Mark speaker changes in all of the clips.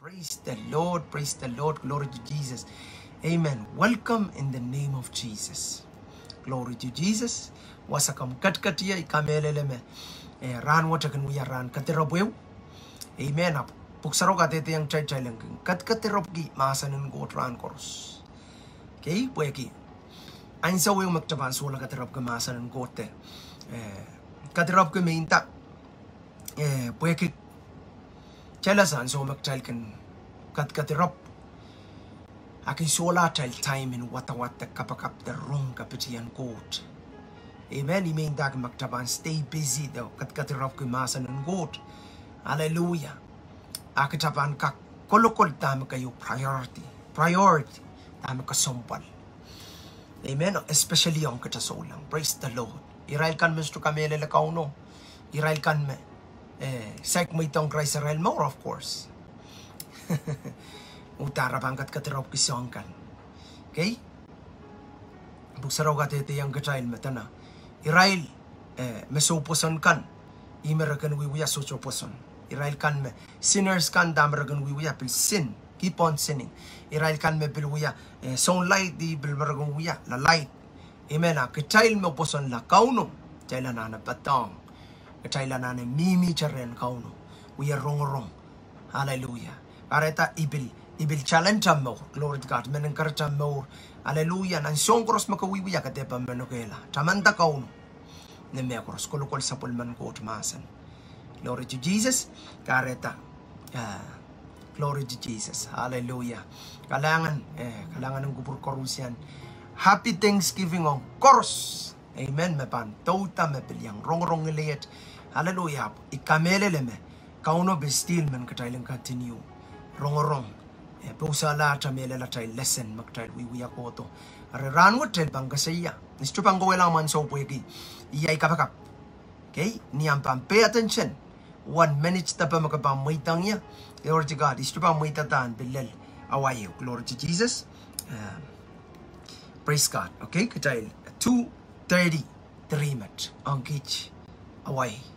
Speaker 1: Praise the Lord, glory to Jesus. Amen. Welcome in the name of Jesus. Glory to Jesus. Wasakam katkatia ikameleleme. Ran watakan wiya ran katirabwew. Amen. Puksaroga tete yang chay lang. Katkatirabgi masanin got ran koros. Okay, pueki. Ain sa wew magtaban sula katirab ka masanin gote. Katirab ka minta. Pueki. Chalasan so magtal kan katirap akin sola tal time in wata kapakap the wrong kapitian court. Amen. Imain dag magtaban stay busy daw katirap ko masan ng goat. Hallelujah. Akitaban ka kolokol tama kayo priority tama ka sompal. Amen. Especially ang katasolang. Praise the Lord. Irail kan Mr. Kamele la kauno. Irail kan me. Saik mo itong Christ Israel more, of course. Utara pangkat katirap kisong kan. Okay? Buksaraw ka tete yung kachail matana. Irail, mesoposon kan. Imeragan wiwiya sochoposon. Irail kan me. Sinners kan damaragan wiwiya pil sin. Keep on sinning. Irail kan me pilwiya. Song light di bilmaragan wiya. La light. Amen. Kachail mo poson la kauno. Chaila na patong. Kachayla na mimi charen kauno. We are wrong. Hallelujah. Kareta ibil challenge mo. Glory to God. Menenkarta mo. Hallelujah. Nan song cross makawiwiya katepa menokela. Tamanta kauno. Neme cross kolokol sa pulman ko tumasan. Glory to Jesus. Kareta. Glory to Jesus. Hallelujah. Kalangan ng gubur korusyan. Happy Thanksgiving on course. Amen. Mepan tota mepilyang rong ilayet. Hallelujah. Ikameleleme. Kauno bestil men katailang continue. Rong. Pusala tamele la tay lesson magtay wiwiya koto. Areran what tel pangasaya. Nistupang go lang man so pueki. Iyay kapakap. Okay? Niyam pay attention. 1 minute tapa makapang maitang niya. Glory to God. Istupang maitatan bilel. Awayo. Glory to Jesus. Praise God. Okay? Katail. 2:33 mat. Ang kitch. Away.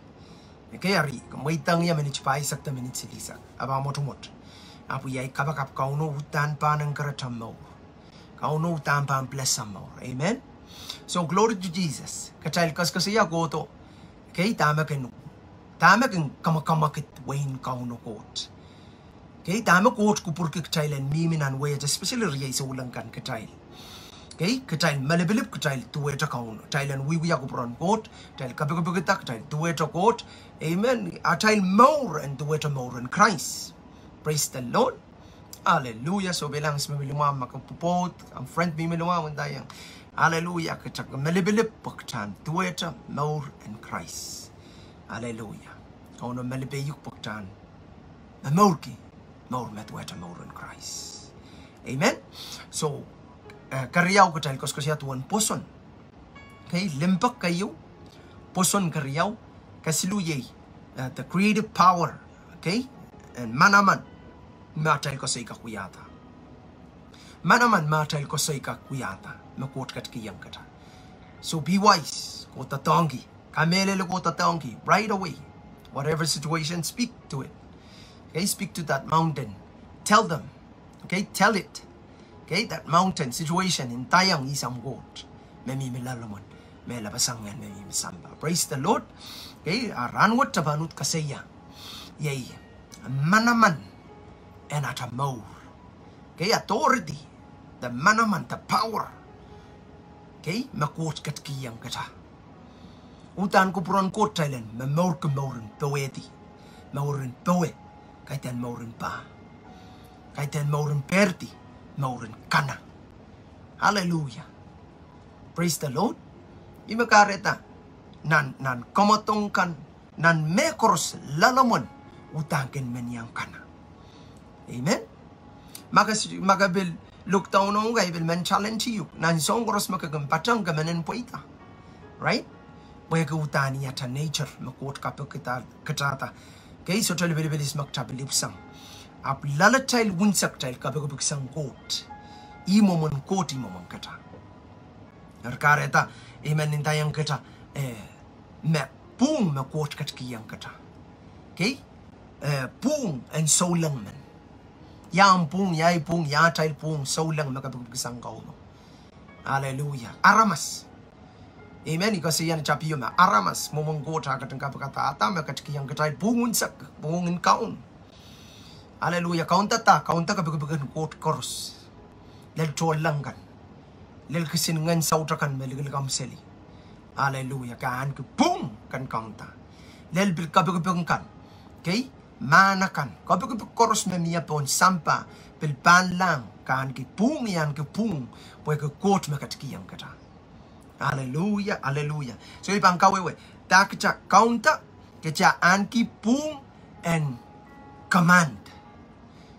Speaker 1: Kaya ri, maitang ya minutes pa isakta minutes silisak. Aba motumot. Apo yay kabakap kauno utan pa ng karatam mo. Kauno utan pa ang blessam mo. Amen? So glory to Jesus. Kachayl kasi goto. Okay, tama ken kamakamakit wain kauno kot. Okay, tama kot kupurki kachaylan miminan way especially riyay sa ulang kan kachayl. Okay, kachayl malabilip kachayl tuweta kauno. Chaylan wiwiya kupron kot. Chayl kabigabigita kachayl tuweta kot. Amen. Chayl mour and tuweta mour in Christ. Praise the Lord. Hallelujah. So bilang smimilumam makapupot. Ang friend mimilumam dayang. Hallelujah. Kachak malabilip pakchan tuweta mour in Christ. Hallelujah. Kauno malibiyuk pakchan. Mamourki. Mour metuweta mour in Christ. Amen. So kariyaw ko tayo kasi atuan poson. Okay, limpak kayo. Poson kariyaw. Kasiluyay. The creative power. Okay? And manaman. Matay ko sa ikakuyata. Manaman matay ko sa ikakuyata. Makot kat kiyang kata. So be wise. Ko tatangi. Kamelele ko tatangi. Right away. Whatever situation, speak to it. Okay? Speak to that mountain. Tell them. Okay? Tell it. Okay, that mountain situation in tayang isang goat. Memimilalamon. May labasangan memimisamba. Praise the Lord. Okay, aranwat tabanut kasaya. Yay. Manaman. And at a mour. Okay, authority. The manaman, the power. Okay, makot kat kiyang kata. Utan ko puron kot Thailand. Mamour ka maurin poeti. Maurin poe. Kaitan maurin pa. Kaitan maurin perti. Maurin kana. Hallelujah. Praise the Lord. Imakareta. Nan komatong kan. Nan mekoros lalamon. Utangkin men yang kana. Amen. Magabil look down on gaibil men challenge you. Nan songros makagampatang gamanin po ita. Right? Wega utani yata nature. Makot kapag katata. Okay, so talibilibilis magtabilipsang. Ap lalatail winsaktail kabagabag sang kot. Imomon kot imomon kata. Arkareta iman nintayang kata me pung me kot kat kiyang kata. Okay? Pung and so lang man. Yang pung, yai pung, ya tail pung, so lang makapagkisang kau mo. Hallelujah. Aramas. Amen. Kasi yan chapiyo ma. Aramas. Mumunggo takat ang kapakata. Atama katikiyang katay. Pungun sak. Pungungin kaun. Hallelujah. Kaun tata kapagkabagan kot koros. Lel chol lang kan. Lel kasinungan sautrakan meligal kamseli. Hallelujah. Kaan ke pung kan kaunta. Lel bil kapagkabagan kan. Okay? Manakan. Kapagkabag koros memiya pon sampa. Pilpan lang. Kaan ke pung yan ke pung. Pwede ke kot makatikiyang kata. Hallelujah, hallelujah. So ipang kawewe, ta kecha kaunta, kecha anki pung and command.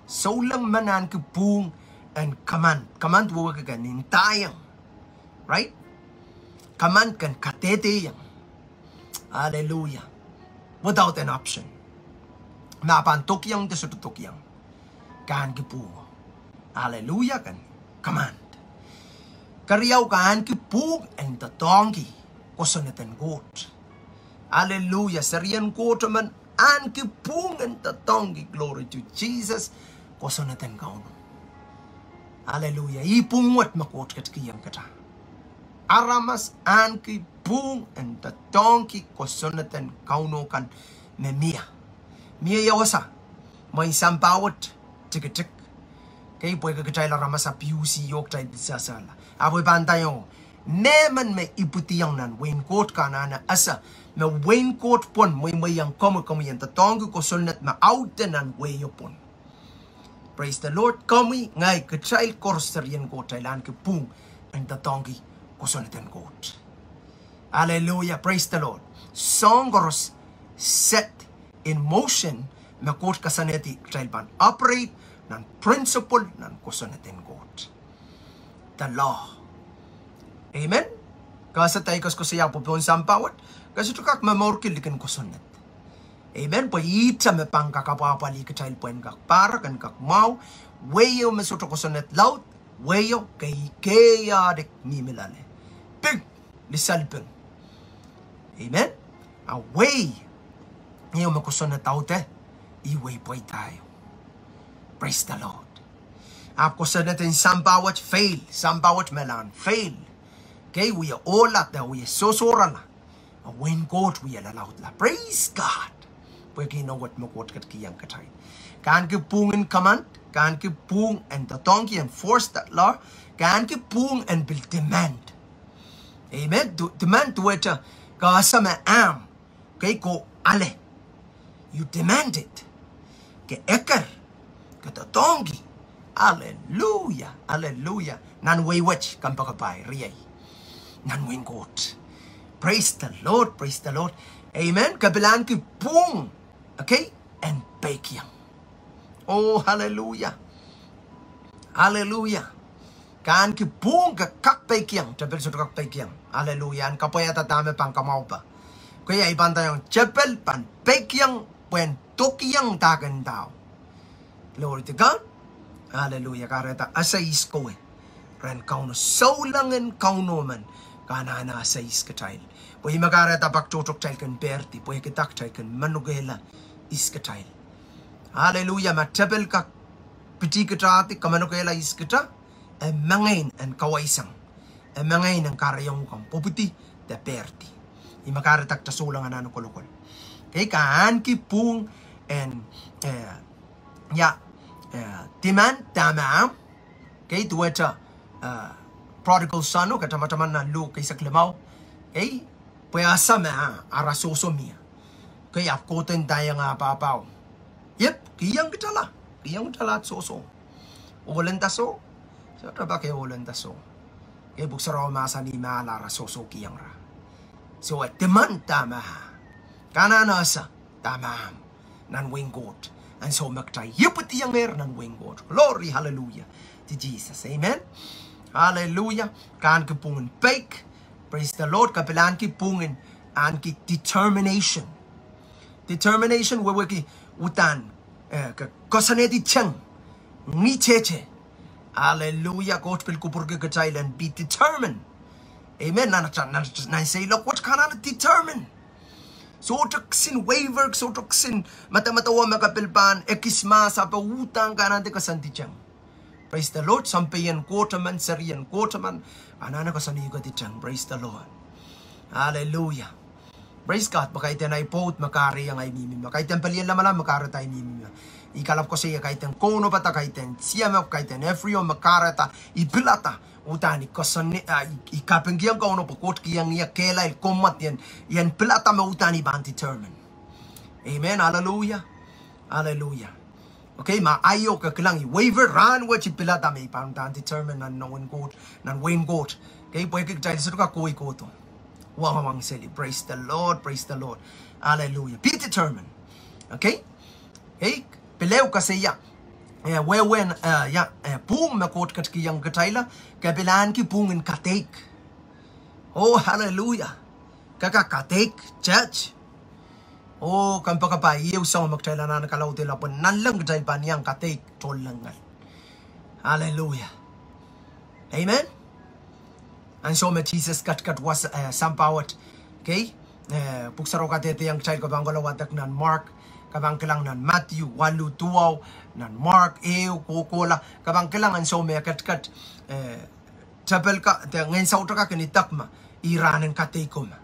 Speaker 1: So lang manan ke pung and command. Command wo ka nintayang. Right? Command kan katete yang. Hallelujah. Without an option. Mapan tokyang desu tokyang. Kan ke pung. Hallelujah kan. Command. Kariyaw kaan ki pug and the donkey kosonetan goat. Hallelujah. Sarian goat man an ki pug and the donkey. Glory to Jesus. Kosonetan kaun. Hallelujah. Ipungot makot kat kiyang kata. Aramas an ki pug and the donkey kosonetan kauno kan memia. Mia yawasa. May sampawat tik-tik. Kaya po kagacay la ramas sa PUC yok tayo sasala. Aboy bantayo. Neman me iputiyang nan waincoat ka na asa. Me waincoat pon may yang komo yan. Tatong ko solnet ma out nan wayo pon. Praise the Lord. Kami ngay kacay korserian ko taylan ke pung ang tatongi ko solnetan kot. Hallelujah. Praise the Lord. Song koros set in motion me kot kasaneti tayban operate nan principle nan ko solnetan kot. The law. Amen? Kasi tayo ko siya po pong sampawat. Kasi ito kak mamorkil dikan ko sunat. Amen? Payita me pang kakapapali ka tayo po en kak para kan kak mau. Wayo mesuto ko sunat laut. Wayo kay kaya dik mimilale. Big lisalpeng. Amen? Away. Ngayon me ko sunat taute. Iway po tayo. Praise the Lord. Ako sa natin sampawat fail. Sampawat melan fail. Okay, we are all at that. We are so na. When God we are allowed la. Praise God. Pwede know what makot kat kiyang katay. Kaan ki pungin command. Kaan ki pung and the donkey enforce that law. Kaan ki pung and will demand. Amen. Demand to it. Kaasa me am. Okay, ko ale. You demand it. Ke ekar. Ke the donkey. Hallelujah. Hallelujah. Nan way watch kampakapay riyay. Nan wing goat. Praise the Lord. Praise the Lord. Amen. Kabilan ki pung. Okay? And bake yang. Oh, hallelujah. Hallelujah. Kaan ki pung ka kak bake yang. Chapel sa kak bake yang. Hallelujah. An kapaya tatame pang kamaw pa. Kaya iban tayong chapel pan bake yang. Puen toki yang tagan tao. Glory to God. Hallelujah. Kareta asais ko eh. Ren kauno so langan kauno man. Kanana asais katayl. Pwede makareta pagtutok tayo kan perti. Pwede kitak tayo kan manugela iskatayl. Hallelujah. Matapel ka piti katati kamanugela iskata. E mangain ang kawaisang. E mangain ang karayong kang puputi da perti. Imakaretak tasulang anano kolokol. Kaya kaan ki pung and demand tama. Okay, tuweta prodigal son o katama-taman na lu kay sa klimaw. Okay, payasa ma arasoso miya. Kaya apkoten tayo nga papaw. Yep, kiyang kitala. Kiyang kitala at soso. Ulan taso. So, ba kayo ulan taso? Kaya buksaraw masa ni maala rasoso kiyang ra. So, at demand tama ha. Kanana sa tama nan wing goat. And so magtay yuput yang air nan wing goat. Glory, hallelujah to Jesus. Amen. Hallelujah. Kan ki pungin bake. Praise the Lord. Kapilan ki pungin an ki determination. Determination wewe ki utan kosaneti chang ni cheche. Hallelujah. God pil kupur ke and be determined. Amen. Nan say look what can I determine? So sin waiver, so sin mata-matawa makapilpan, ekisma sa pautang ka nanti kasantichang. Praise the Lord. Sampayan kotaman, sarian kotaman, anana kasanigo tichang. Praise the Lord. Hallelujah. Praise God. Makaiten ay pot, makari ang ay mimi. Makaiten paliyan lamalam, makarata ay mimi. Ikalap ko siya, kaiten kono pata, kaiten siyamap, kaiten efrio, makarata, ipilata. Utani kasani ikapenggiang kono pokot kiyang niya kela il komat yan pilata me utani ban determine. Amen. Hallelujah. Hallelujah. Okay, ma ayo ka kelang waiver ran which pilata me ban determine nan no goat nan win goat. Okay, boy kik jai suka koi koto. Wamang seli. Praise the Lord. Praise the Lord. Hallelujah. Be determined. Okay? Hey, pileu kasaya. When pung makot kat ki yang kataila kabilan ki pungin katek. Oh hallelujah. Kaka katek church. Oh kampa pa iyo sa magtaila na nakalaw tila pun nalang katail pa niyang katek tolangal. Hallelujah. Amen. And so me Jesus kat was sampawat. Okay? Puksaro katete yang katail kabangala watak nan Mark. Kabang kelang nan Matthew, walu tuaw, nan Mark, kokola, kabang kelangan so me kat tapel ka, ngayon sa utra ka kanitakma, iranin kateko ma.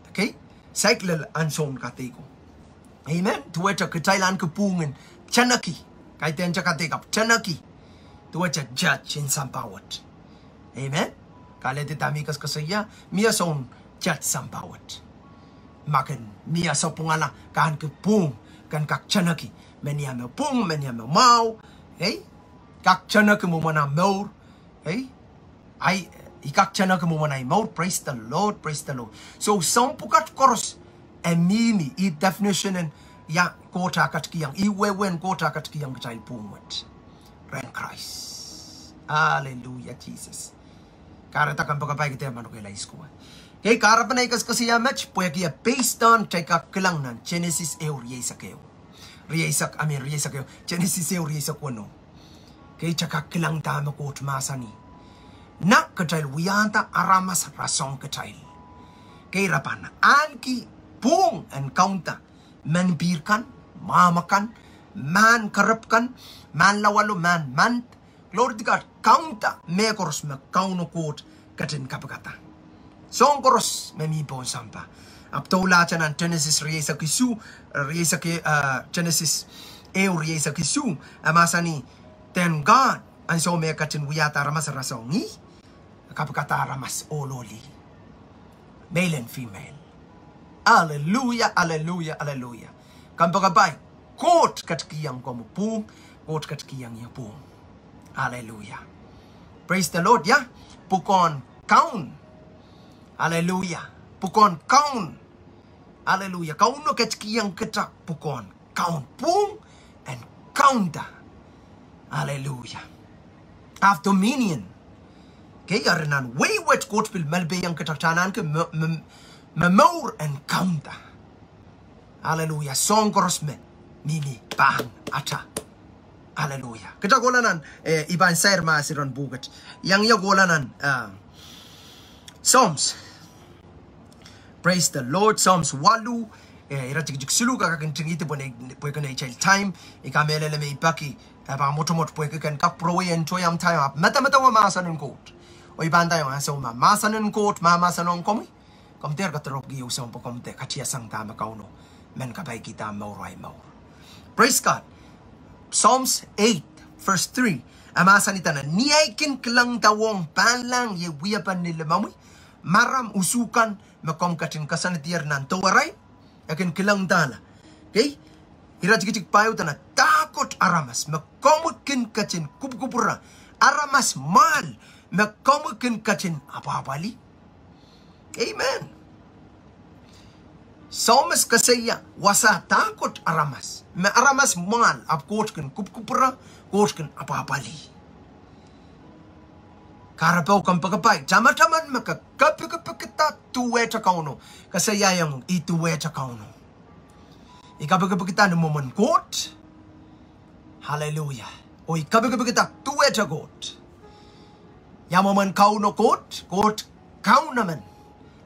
Speaker 1: Okay? Cycle anson kateko. Amen? Tuweta kitailan kupungin, chanaki, kaiten cha katekap, chanaki, tuweta judge in sampawat. Amen? Kalete tamikas kasaya, miya son judge sampawat. Makin, miya sa pungala, kahan kupung, kan kak chanaki menia me pung menia me mau hey kak chanaki mo mana mour hey ai ikak chanaki mo mana mour. Praise the Lord. Praise the Lord. So some pukat koros mimi I definition and ya kota kat kiyang iwewen kota kat kiyang child pungwat ren Christ. Hallelujah Jesus. Karata kan pagapay kita mano kay lais ko. Kay karapan ay kasi match po ya based on take kelang nan Genesis riesak kayo. Genesis riesak kuno. Kay chaka kelang tama ko masani. Nak katail wiyanta aramas rasong katail. Kay rapan anki pung and kaunta manbirkan, mamakan, man karapkan, man lawalo man Lord God kaunta mekoros me kauno kot katin kapagata. Song koros memipon sampa. Aptola chanan Genesis riesa kisu riesa ke Genesis riesa kisu amasani ten God and so me katin wiyata ramas rasongi kapagata ramas ololi. Male and female. Hallelujah, hallelujah, hallelujah. Kampagabay kot katkiyang komupung kot katkiyang yapung. Hallelujah. Praise the Lord, yeah. Pukon kaun. Hallelujah. Pukon kaun. Hallelujah. Kaun no katkiyang ketak pukon. Kaun pung and kaunta. Hallelujah. Have dominion. Okay, yarinan way wet kot pil melbe yang ketak tanan ke mour and kaunta. Hallelujah. Song koros me mimi bang ata. Hallelujah. Kita golanan iban sair masiron bugat. Yang ya golanan Psalms. Praise the Lord. Psalms walu iratik sulu ka kanting ite pone kan child time ikamele me ipaki pa motomot poe kan kak prowe en toyam time up mata wa masanon coat. O iban tayo nga so masanon coat mamasanon komi. Komter ka terok gi usong po komte kachia sang tama kauno. Men kapay kita mauray maur. Praise God. Psalms 8 verse 3. Amasa nita na niyaikin kelang tawong panlang ye wiyapan nila mamui. Maram usukan makom katin kasanitier nan tawaray. Yakin kelang tala. Okay? Irajikitik payo ta na takot aramas. Makomukin katin kupkupura. Aramas mal. Makomukin katin apapali. Amen. Psalms kasaya wasa takot aramas. Me aramas mal ap kotken kupkupura kotken apapali. Karapaw kang pagkapay. Tama-taman makakapikapikita tuweta kauno. Kasaya yung ituweta kauno. Ikapikapikita naman kot. Hallelujah. O ikapikapikita tuweta kot. Yamaman kauno kot. Kot kaun naman.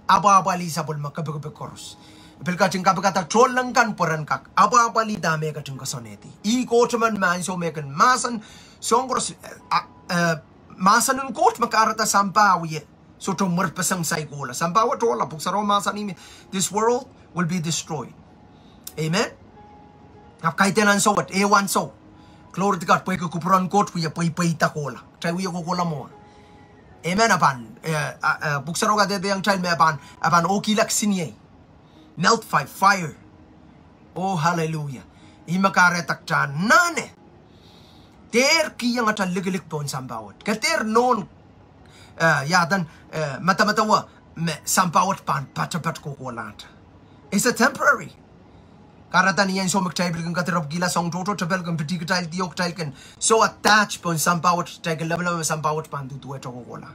Speaker 1: Ababali sa pul makapikapikoros. Pelkaching kapakata trollang kan poran kak. Apa li dame kaching kasoneti. I coachman man so mekan masan songros masanun coach makarata sampawi. So to murpasang saikola. Sampawa trola puksaro masanimi. This world will be destroyed. Amen. Kaitenan so what? A1 so. Glory to God. Pwede kupuran coach we pay takola. Try we kola more. Amen apan. Puksaro ka dede yang child me apan okilak sinye. Melt fire. Oh hallelujah. Imakaretak chan nane. Ter kiyang at ligilik po sambawat. Kater non yadan matamatawa sambawat pan patapat kukulat. It's a temporary. Karatan yan so magtaybil kang katirap gila song toto tabel kang petikital diok tail kan so attached po sambawat tagal level sambawat pan tutu eto kukula.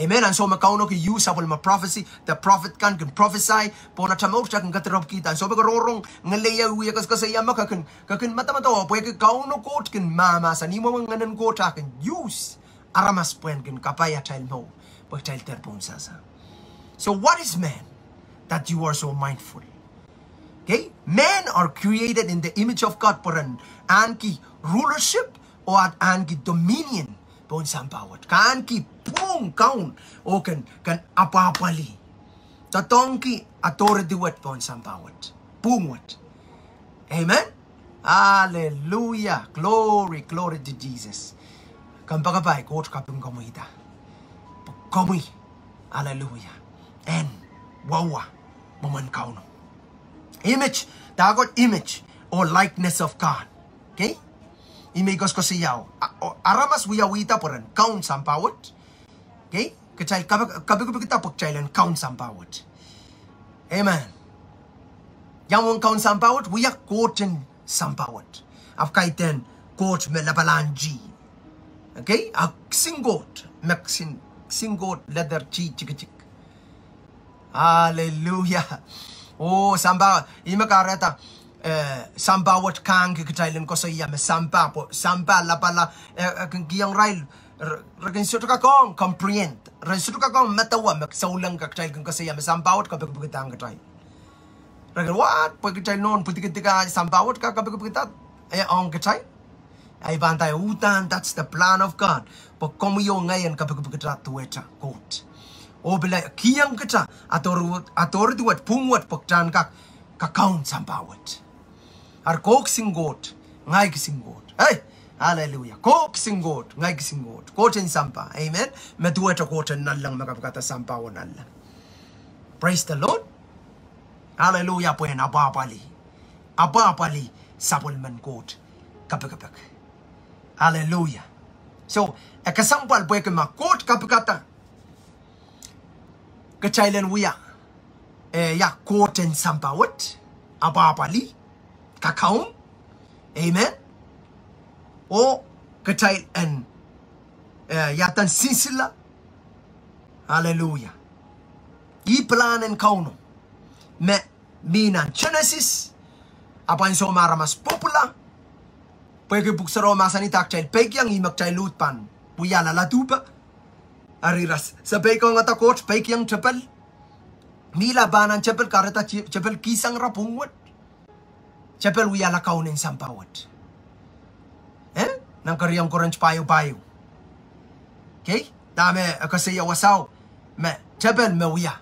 Speaker 1: Amen. And so makauno ki use apol ma prophecy. The prophet can prophesy. Pona chamok siya kan katirap kita. And so magarorong ngaleya uya kasaya makakan matamatawa po kauno coat kan mama sa nimo nganan coat kan use aramas puen kan kapaya child mo pag child terpon sasa. So what is man that you are so mindful? Okay, men are created in the image of God por an anki rulership or anki dominion. Pon sampawat kan ki pung kaun o kan apapali tatongki authority wat pon sampawat pungwat. Amen. Hallelujah. Glory to Jesus. Kampagapay coach kapung kamuita kamui. Hallelujah. And wawa maman kauno image dagot image or likeness of God. Okay, imigos ko siyaw aramas wiyawita poran count sampawat. Okay, kacay kabi kita pagchailan count sampawat. Amen. Yang count sampawat wiyak koten sampawat afkaiten coach me labalanji. Okay, a singot mexin singot leather chik. Hallelujah. Oh samba imakareta sambawat kang kitailen ko sa iya me samba la pala kiyang rail rakin suto ka kong comprehend ran suto ka kong matawa magsaulang ka kitail kang kasaya me sambawat ka pagpagitang kitay rakin what pagkitay non putika sambawat ka pagpagita ang kitay ay bantay utan. That's the plan of God. Pag komuyo ngayon ka pagpagita tuweta quote o bila kiyang kita authority wat pungwat pagtan ka count sambawat. Ar kok singgot ngay kisinggot. Hey, hallelujah. Kok singgot ngay kisinggot. Koten sampa. Amen. Metuweta koten nalang makapagata sampawan nalang. Praise the Lord. Hallelujah po yan. Abapali sapulman kot kapag. Hallelujah. So, kasampal po yung makot kapagata kachailan wiya ya koten sampawat abapali kakaun. Amen. O kachail and yatan sisila. Hallelujah. I planen kauno me minan Genesis apan so maramas popula pwede buksaro masanitak chail pekyang imak chailut pan puya lalatuba ariras sabay ko nga takot pekyang chapel mila banan chapel karata chapel kisang rapungwat chapel wiya lakaunin sampawat nang kariyang koranch payo. Okay, dame kasi yawasaw me chapel me wiya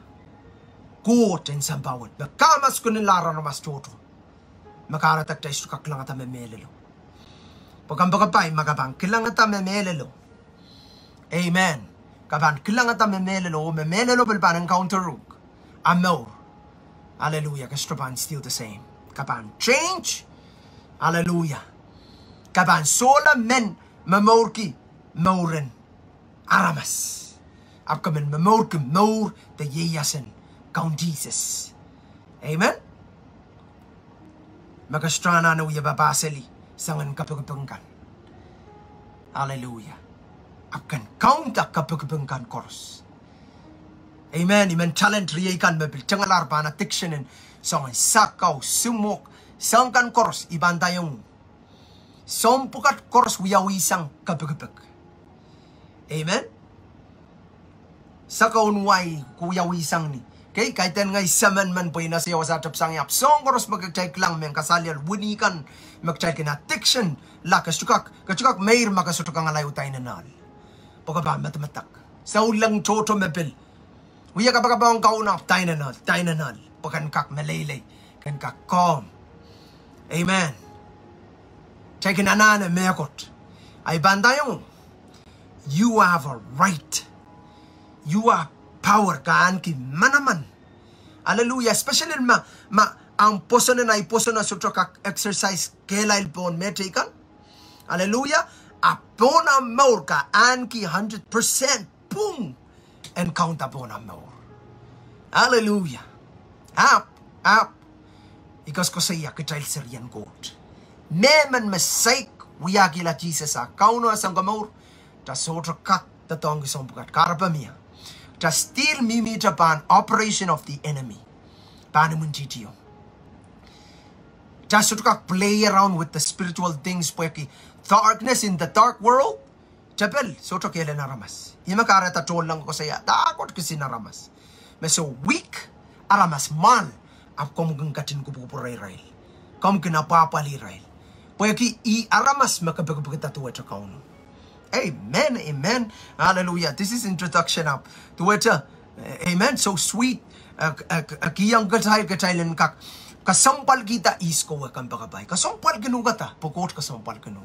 Speaker 1: kot in sampawat me kamas kunin lara na mas toto makaratak tayo sukak lang ata me melelo pagkambagapay magabang kilang ata me melelo. Amen. Kaban kilang ata me melelo bilban counter rook mour. Hallelujah. Kastrapan still the same. Kaban change. Hallelujah. Kaban sola men mamorki mouren aramas. Apkamen mamorki mour the yeyasen count Jesus. Amen. Magastrana no yababaseli sangan kapagpangkan. Hallelujah. Akan count kapagpangkan koros. Amen. Iman talent riyakan mabil changalar pa na tiksinin sangan sakaw sumok sangkan koros ibantayong sompukat koros wiyawisang kapagpag. Amen. Sakaw nuway kuyawisang ni Okay, kaitan ngay saman man po inasiyaw sa tapsang yap. Song koros magkachay lang men kasalyal wunikan magchay kin addiction la kasukak mair makasutukang alay utay nanal. Pagkaba matamatak. Sa ulang toto mepil. Uya kapag ang kaunap tay nanal. Pagkan kak malaylay. Kan kak calm. Amen. Chay kinanana mekot. Ay bandayong. You have a right. You are power kaan ki manaman. Hallelujah. Especially ang poso na sutro kak exercise kelail pon metrikan. Hallelujah. Apon ang mour kaan ki 100% boom. And count upon ang mour. Hallelujah. Up. Ikas ko sa iya kitail serian kot. Meman masaik wiyagila Jesus a kauno asang gamour. Ta sotro kak tatong gisong bukat karapamia. To still meet upon operation of the enemy. Paano mo titiyo? Just to play around with the spiritual things, pweki darkness in the dark world. Chapel, so to kailan naramas. Imakarata tol lang ko saya. Takot kasi naramas. Meso weak, aramas mal. Ap kumugang katin ko po rail. Kom kinapapali rail. Pweki aramas makapagpagkita tuwa sa kauno. Amen, amen, hallelujah. This is introduction up to it. Amen, so sweet. Kiyang katay-kataylan kak. Kasampal kita isko wakang pakabay. Kasampal ganu kata. Pukot kasampal ganu.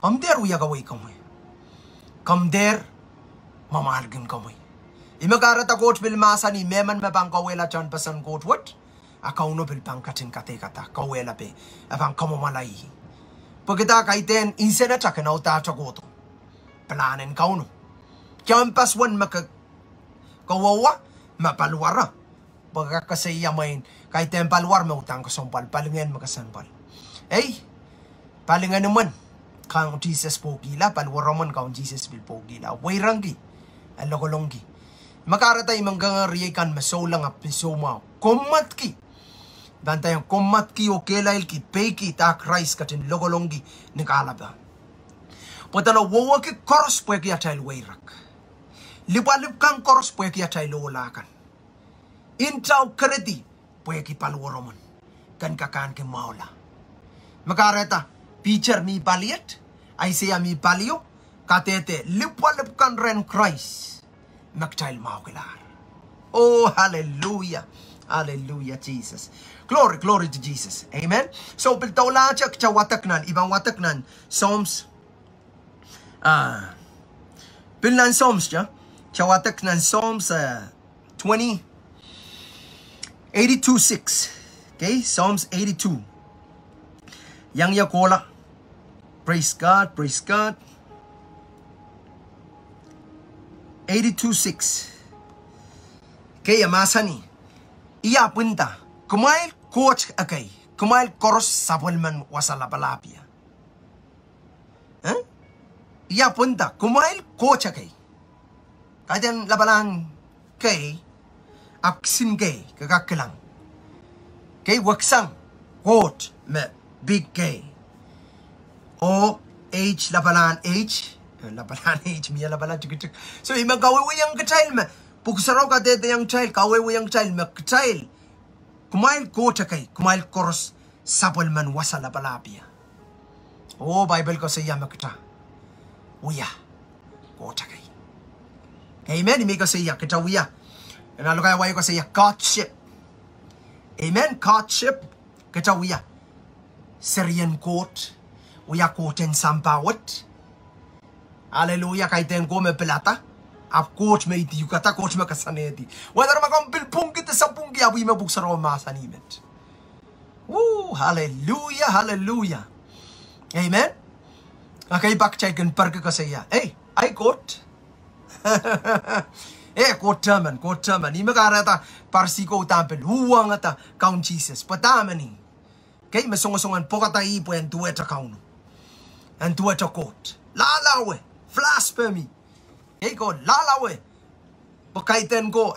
Speaker 1: Come there, uya kaway kamay. Come there, mamalgan kamay. Imagarata kot bilmasa ni meman mabang kawela chan pasan kot what? Akauno bilpang katin kate kata. Kawela pe. Abang kamamalay. Pagkita kaiten, insena chakanaw ta chakoto. Planen kauno. Kampas wan kawawa mapaluara. Pagka kasi yamain kahit yung paluar mautang kasampal palingan makasampal. Palingan naman kang Jesus po gila paluar man kang Jesus bil po gila. Wairanggi alokolonggi. Makaratay mangangariay kan masolang apisoma komatki. Bantay ang komatki o kelail ki peki ta Christ katin lokolonggi ni kalaba. Putana wawaki koros pweki atay wairak. Lipalip kang koros pweki atay lolakan. Intaw kredi pweki palwaraman. Kan kakan ke maula. Makareta picture mi baliet. Ay siya mi balio. Katete lipalip kan ren Christ. Magtayl maukilar. Oh, hallelujah. Hallelujah, Jesus. Glory to Jesus. Amen. So, piltawla siya wataknan. Ibang wataknan. Psalms Bilan Psalms ja. Chawatak nan Psalms 82:6. Okay, Psalms 82. Yang yakola. Praise God. 82:6. Okay, amasani. Iya punta. Kumail coach akay. Kumail koros sapulman wasalapalapia. Iya punta, kumail kocha kay. Kaya labalang kay, aksin kay, kakakilang. Kay waksang, quote, me, big kay. O, H, labalan H, miya labalan chik. So, imang kawawayang ka-child me. Pugsaraw ka dete yung child, kawawayang child me, ka-child. Kumail kocha kay, kumail koros, sapal man wasa lapalapia. Oh, Bible ko sa iya makita. Uya, kota kay. Amen. Imi ko sa iya kita uya. Nalo kaya wayo ko sa iya courtship. Amen. Courtship kita uya. Syrian court. Uya courten sampawat. Hallelujah. Kay ten ko me pelata. Ap coach me iti yukata coach me kasaneti. Whether makampil pungkit sa pungki abu ime buksaro masanimet. Woo, hallelujah, hallelujah. Amen. Okay, bakchay kan pergi ke saya. I quote. Quote terman. Ini makarata parsi ko tampil. Huwang ata kaun Jesus. Patamani. Okay, masongan pokata ipo yang tuwa ta kaun. Ang tuwa ta quote. Lalawe. Blasphemy. Ko lalawe. Pagkaitan ko.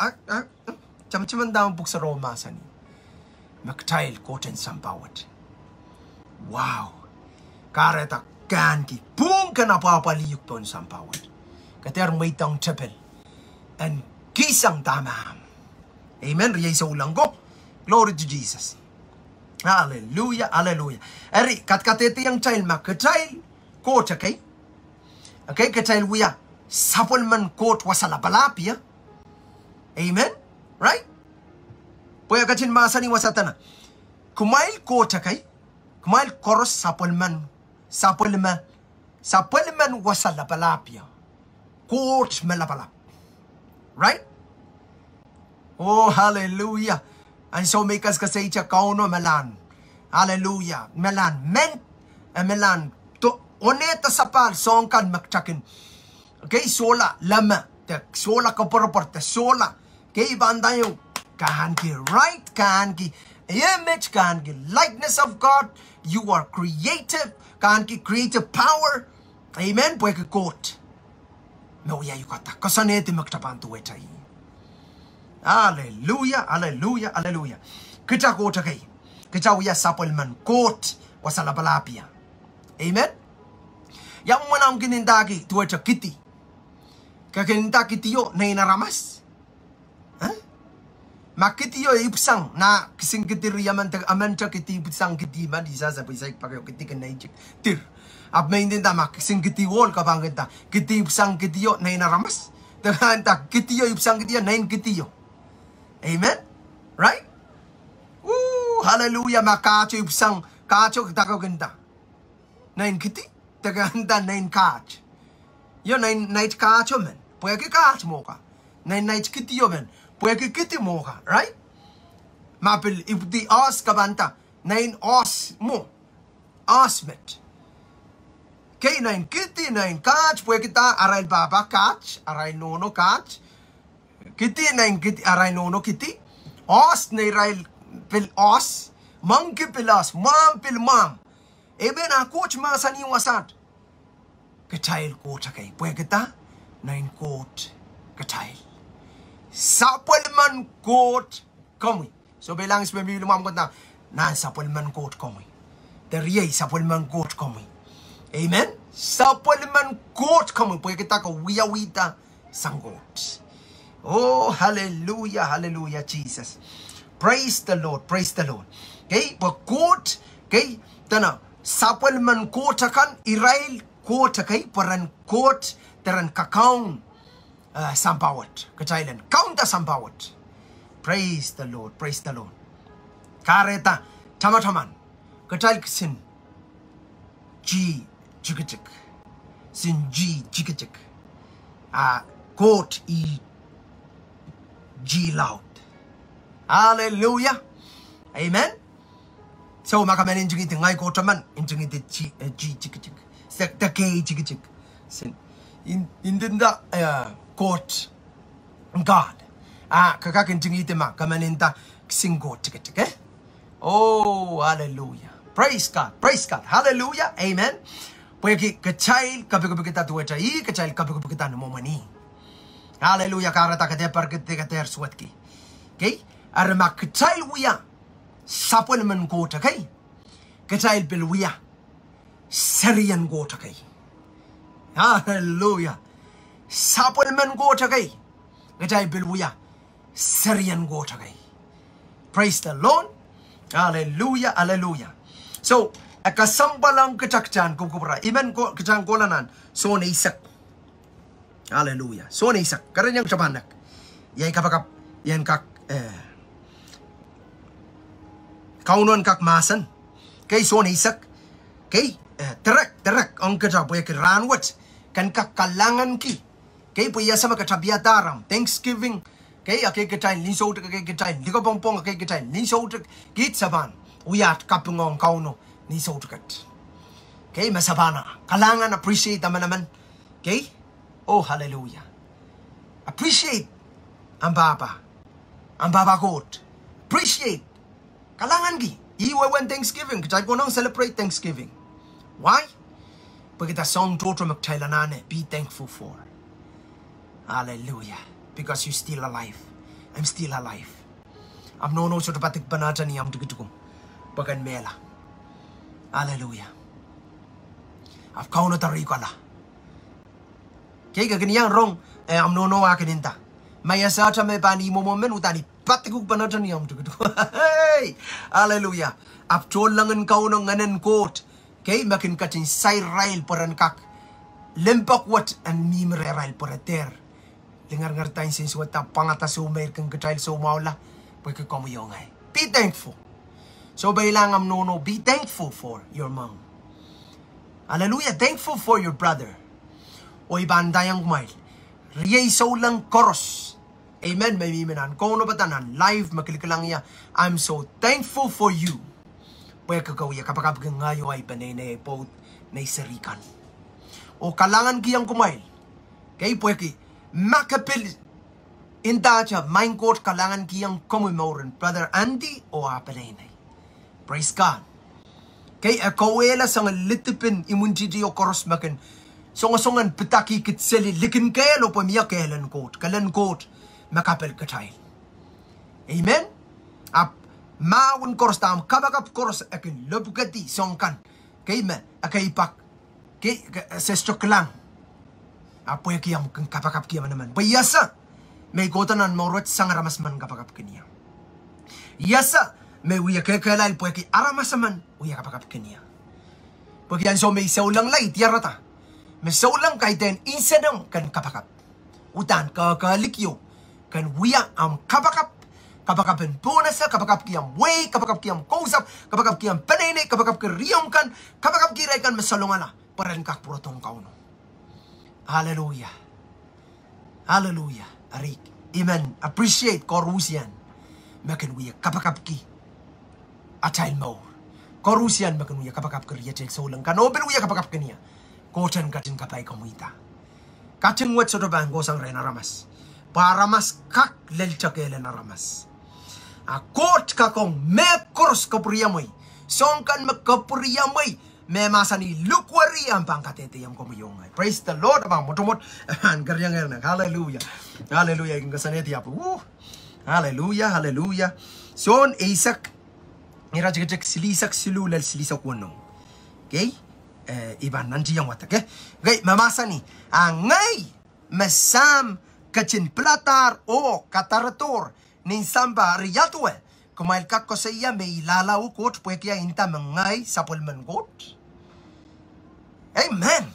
Speaker 1: Cham-chaman daw buk sa Roma sani. Magtail quote sampawat. Wow. Kareta. Kanki pung kanapapaliyuk ton sampawat. Kater may tang chapel. And kisang tamam. Amen. Riya isa ulang go. Glory to Jesus. Hallelujah. Hallelujah. Eri katkatete yang child ma child coach okay. Okay, child we are supplement court wasala palapia. Amen. Right? Poya kachin masani wasatana. Kumail coach okay. Kumail koros supplement wasala palapia. Court melapalap. Right? Oh, hallelujah. And so make us say kauno melan. Hallelujah. Melan. Melan. To oneta sapal song kan makchakin. Okay, sola lama. The sola kaporoporte sola. Okay, bandayo. Kahanki right. Kahanki image. Kahanki likeness of God. You are creative. Kahanki creative power. Amen. Pueke court. Mewya yukata. Kasanete maktapantu wetai. Hallelujah, hallelujah, hallelujah. Kita kota kay. Kita wiya supplement court wasala palapia. Amen. Yang manang kinindagi tuwacha kiti. Kakinda kitiyo na inaramas. Huh? Makitiyo ipsang na kising kitiri amanta kiti ipsang kiti man isa sa pisay pakayo kiti kanayjik tir. Ab maintinda makising kiti wall kapangita kiti ipsang kitiyo na inaramas. Tagahanta kitiyo ipsang kitiyo na in kitiyo. Amen? Right? Woo! Hallelujah! Makacho ipsang kacho kitakaw ganda. Nain kiti? Tagahanda nain kach. Yo nain night kacho men. Pwede kach mo ka. Nain night kiti yo men. Pwede kiti mo ka. Right? Mapil if the os kabanta. Nain os mo. Osmet. Kay nain kiti, nain kach. Pwede kita aray baba kach. Aray nono kach. Kiti na kiti aray nono kiti. Os na irail pil os. Monkey pil os. Mom pil mom. Ebe na coach masani wasat. Katail coach kay. Pwede kita na in coach. Katail. Supplement coach. Kami. So bilang isipin lumam ko na. Na supplement coach kami. Teriyay supplement coach kami. Amen. Supplement coach kami. Pwede kita ka wiyawita sang coach. Oh, hallelujah, hallelujah, Jesus. Praise the Lord, praise the Lord. Okay, but quote, okay, tana, supplement quote akan, irail quote, okay, paran quote, taran kakaun, sampawat, kachailan, kaunta sampawat. Praise the Lord, praise the Lord. Kareta, tamataman, kachail sin, G, chikachik, sin G, chikachik, quote, G loud. Hallelujah. Amen. So makaman injing iti ngay ko taman injing iti G chik chik. The K chik chik. Sin in the court God. Kakak injing iti ma kamaninta singo chik chik. Oh, hallelujah. Praise God. Praise God. Hallelujah. Amen. Pwede kachail kapi kita tuweta I kachail kapi kita namomani. Hallelujah, karata kate parkete kate swatki. Okay? Arma katail wiya supplement gota kay. Katail bil wiya serian gota kay. Hallelujah. Supplement gota kay. Katail bil wiya serian gota kay. Praise the Lord. Hallelujah, hallelujah. So, akasambalang kachakchan kumkubra. Iman ko kachang kolanan so na isak. Hallelujah. So na isak. Karan yung sabanak. Yan kapag yan kak kaunon kak masan. Kay so na isak. Kay terak ang katapo yung ranwat. Kan kakalangan ki. Kay po iya sama katabiataram. Thanksgiving. Kay akay katayin. Linso utak akay katayin. Liko pongpong akay katayin. Linso utak. Git saban. Uyat kapungong kauno. Linso utakat. Kay masabana. Kalangan appreciate naman. Kay oh, hallelujah. Appreciate ang baba. Ang baba God. Appreciate. Kalangan gi. Iwa when Thanksgiving. Kaya ko nang celebrate Thanksgiving. Why? Pagkita song toto magtailanane. Be thankful for. Hallelujah. Because you're still alive. I'm still alive. I'm no so dapat banata ni am tugitukong. Bagan mela. Hallelujah. I've counted a ricola. Kaya ganyan wrong am no akin inta. May asata may bani mo moment utani patikuk panatan yam tu gitu. Hey, hallelujah. Ap cholangan kau no nganen kot. Okay, makin katin sai rail peran kak. Lempak wat an mimre rail perater. Dengar ngertain sin suata pangata sumer keng ketail so maula. Pwede kamu yongay. Be thankful. So bailangam no, be thankful for your mom. Hallelujah, thankful for your brother. O ibandayang kumail. Riyay so lang koros. Amen, may mimenan. Kung ano batanan, live makilikalang iya. I'm so thankful for you. Pwede kagawiya kapag ngayo ay panay po na isarikan. O kalangan kiyang kumail. Kaya pwede makapil. Inta siya, main court kalangan kiyang kumimurin. Brother Andy o apanay na. Praise God. Kaya kawela sa nga litipin imunti o koros makin. Songasongan pitaki kitseli likin kaya lo pamiya kalan court. Kalan court makapil katay. Amen? Ap maun koros tam kabakap koros akin lobukati songkan. Kaya ma akaipak. Kaya sesto klang. Apoy kiyam kang kapakap kiyam naman. Bayasa may gotanan morot sang ramas man kapakap kaniya. Yasa may uya kakailal po ki aramasaman uya kapakap kaniya. Pag yan so may saulang lay tiyarata. May saulang kahit insenang kan kapakap. Utan kakalikyo kan uya am kapakap. Kapakapin punasa, kapakap kiyam way, kapakap kiyam kausap, kapakap kiyam panene, kapakap kiriyam kan, kapakap kiray kan masalungala. Paran kak purotong kauno. Hallelujah. Hallelujah. Arik. Amen. Appreciate korusian. Makan uya kapakap ki. Atay mour. Korusian makan uya kapakap kiriya cek saulang kan. Open uya kapakap kaniya. Kocan kacin kapay kamuita. Kacin wat sotoban gosang rena ramas. Paramas kak lelcha kele na ramas. Akot kakong me kurs kapuriyamoy. Songkan magkapuriyamoy. Me masani lukwari ang pangkatete yung kumuyongay. Praise the Lord. Abang mutumot. Garyang erna. Hallelujah. Hallelujah. Yung kasaneti apo. Hallelujah. Hallelujah. Son isak. Irajagajag silisak silulal silisak wanong. Okay? Iban nanti yang watak. Okay? Mamasani. Angay. Masam. Kacin platar o katarator nin samba riyatwe kumail kak ko sa iya may lalaw kot pwede kaya inta mangay sapulman kot. Amen.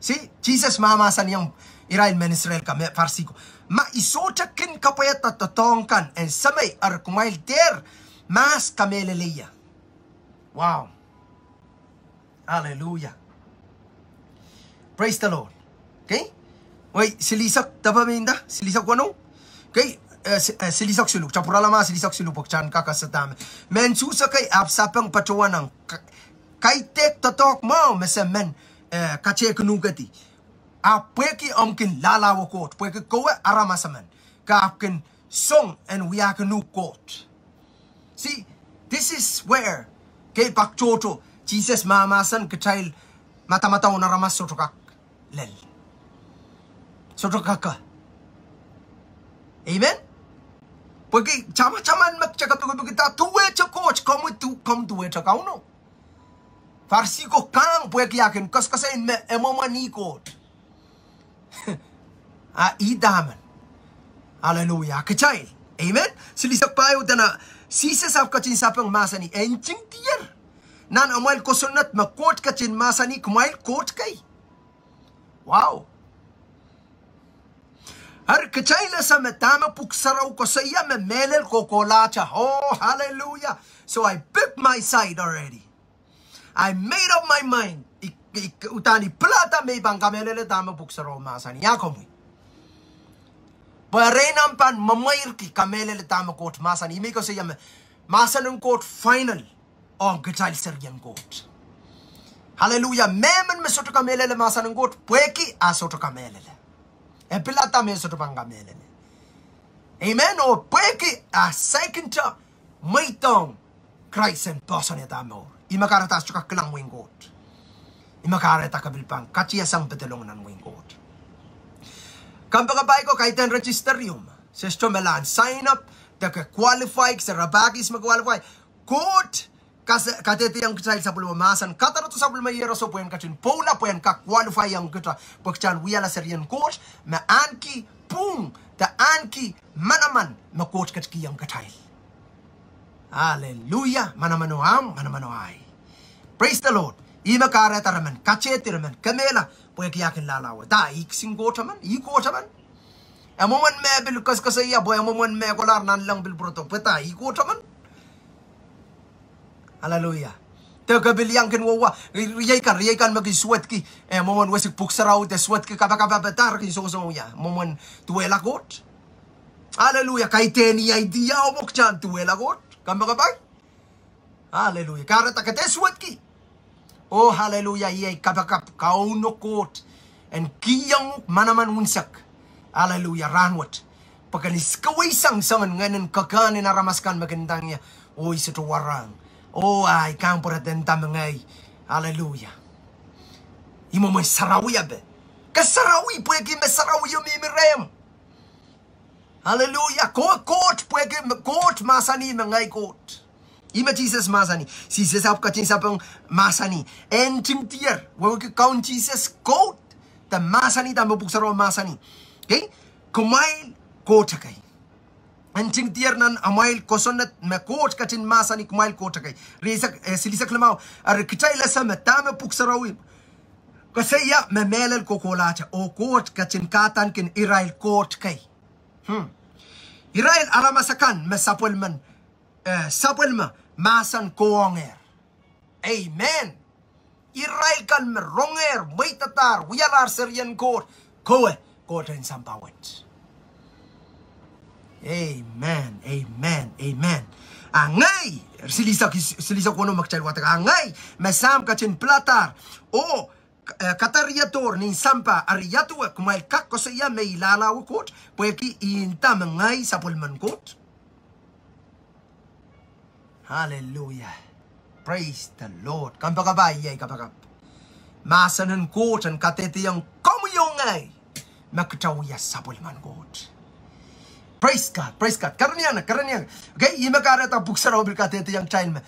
Speaker 1: See, Jesus mamasan yung Irael men Israel kami farsiko. Maisotakin kapayat at tatongkan and samay ar kumail der mas kameleleya. Wow. Hallelujah. Praise the Lord. Okay? Wait, silisak tapaminda, silisak wano? Kay silisak suluk, capuralama silisak suluk pagchan kakasatame. Men susa kay apsapang patuanang kay tek tatok mo mesemen kache kunugati. Apweki omkin lalawakot, pweki kowe aramasaman. Kaapkin song and wiakanukot. See, this is where kay pakchoto Jesus mamasan kachail mata-mata na ramas sotokak lel. Soto kaka. Amen? Porque chama-chaman magchakap kita tuwe chakot come tuwe chakaw no. Farsiko kang puwe kiyakin kaskasain me emomanikot. Idaman. Hallelujah. Kachail. Amen? Silisak payo dana sisasap kachin sapang masani enching tiyer. Nan amal kosonat makot kachin masani kumail kot kay. Wow. Har kachayla sa metama puksaraw ko sa iya memelel ko kolacha. Oh, hallelujah. So I picked my side already. I made up my mind. Utani plata may bang kamelele tama puksaraw masani. Yakomoy. Parenam pan mamayr ki kamelele tama kot masani. Imi ko sa iya masanong kot final. Oh, kachayl seryan kot. Hallelujah. Memen mesoto kamelele masanong kot. Pweki asoto kamelele. E pilata me soto pangamelele. Amen. O pweki a second to maitong Christ and person et amor. Imakaratas chuka klang wingot. Imakarata kabilpang kachiyasang betelong nan wingot. Kampagabay ko kahit ang registerium. Sesto melan sign up. Taka qualify sa rabagis mag-qualify. Court. Katete yang kecil sa pulmasan kata to sa pulmayero so puyen kachin pola puyen ka qualify yang kita pagchan wala serian coach ma anki pung the anki manaman makot kat ki yang katail. Hallelujah. Manamano am, manamano ai. Praise the Lord. Ima kara taraman, kachetiraman, kamela, boy kiakin lalawa. Da iksing gotaman, gotaman. A moment me bil kaskasaya boy a moment me kolar nan lang bil broto. Peta gotaman. Hallelujah. Teka bil yang ken wawa riyaikan magi sweat ki moment wasik puksarau te sweat ki kapa betar ki so ya moment tuela got. Hallelujah. Kai teni idea o mokchan tuela got. Kamba kabay. Hallelujah. Kara takate sweat ki. Oh hallelujah. Yay kapakap kauno kot and kiyang manaman unsak. Hallelujah. Ranwat. Pagkanis kaway sang-sangan ngayon kakanin na ramaskan magandang niya. Oh isa to warang. Oh ay kampurat den tamangay. Hallelujah. Imo may sarawi abe. Kasarawi pwede me sarawi yung mimirem. Hallelujah. Kot pwede kot masani mangay kot. Ima Jesus masani. Jesus ap katin sapang masani. And tier. Wawag count Jesus kot. The masani tamo buksaro masani. Okay? Kumail kotakay. Anting tier nan amail kosonat me kot katin masani kumail kotakay. Risak silisak lamau ar kitay lasa me tama puksarawi. Kasi ya me melel kokolacha o kot katin katan kin irail kot kay. Irail aramasakan me sapwelman sapwelma masan konger. Amen. Irail kan me ronger may tatar wiyalar seryan kot kowe koten sampawet. Amen, amen, amen. Angay, silisa ko no magchalwata angay, mesam kachin platar o katariator nin sampa ariatua kumail kakko sa iya may lalaw kot, pweki inta mangay sa pulman kot. Hallelujah. Praise the Lord. Kampakabay ay kapakap. Masanan kot ang katetiyang komuyongay, magkatawiyas sa pulman kot. Praise God, praise God. Karaniyan. Okay, ima karata buksaraw bilkate ito yung child me.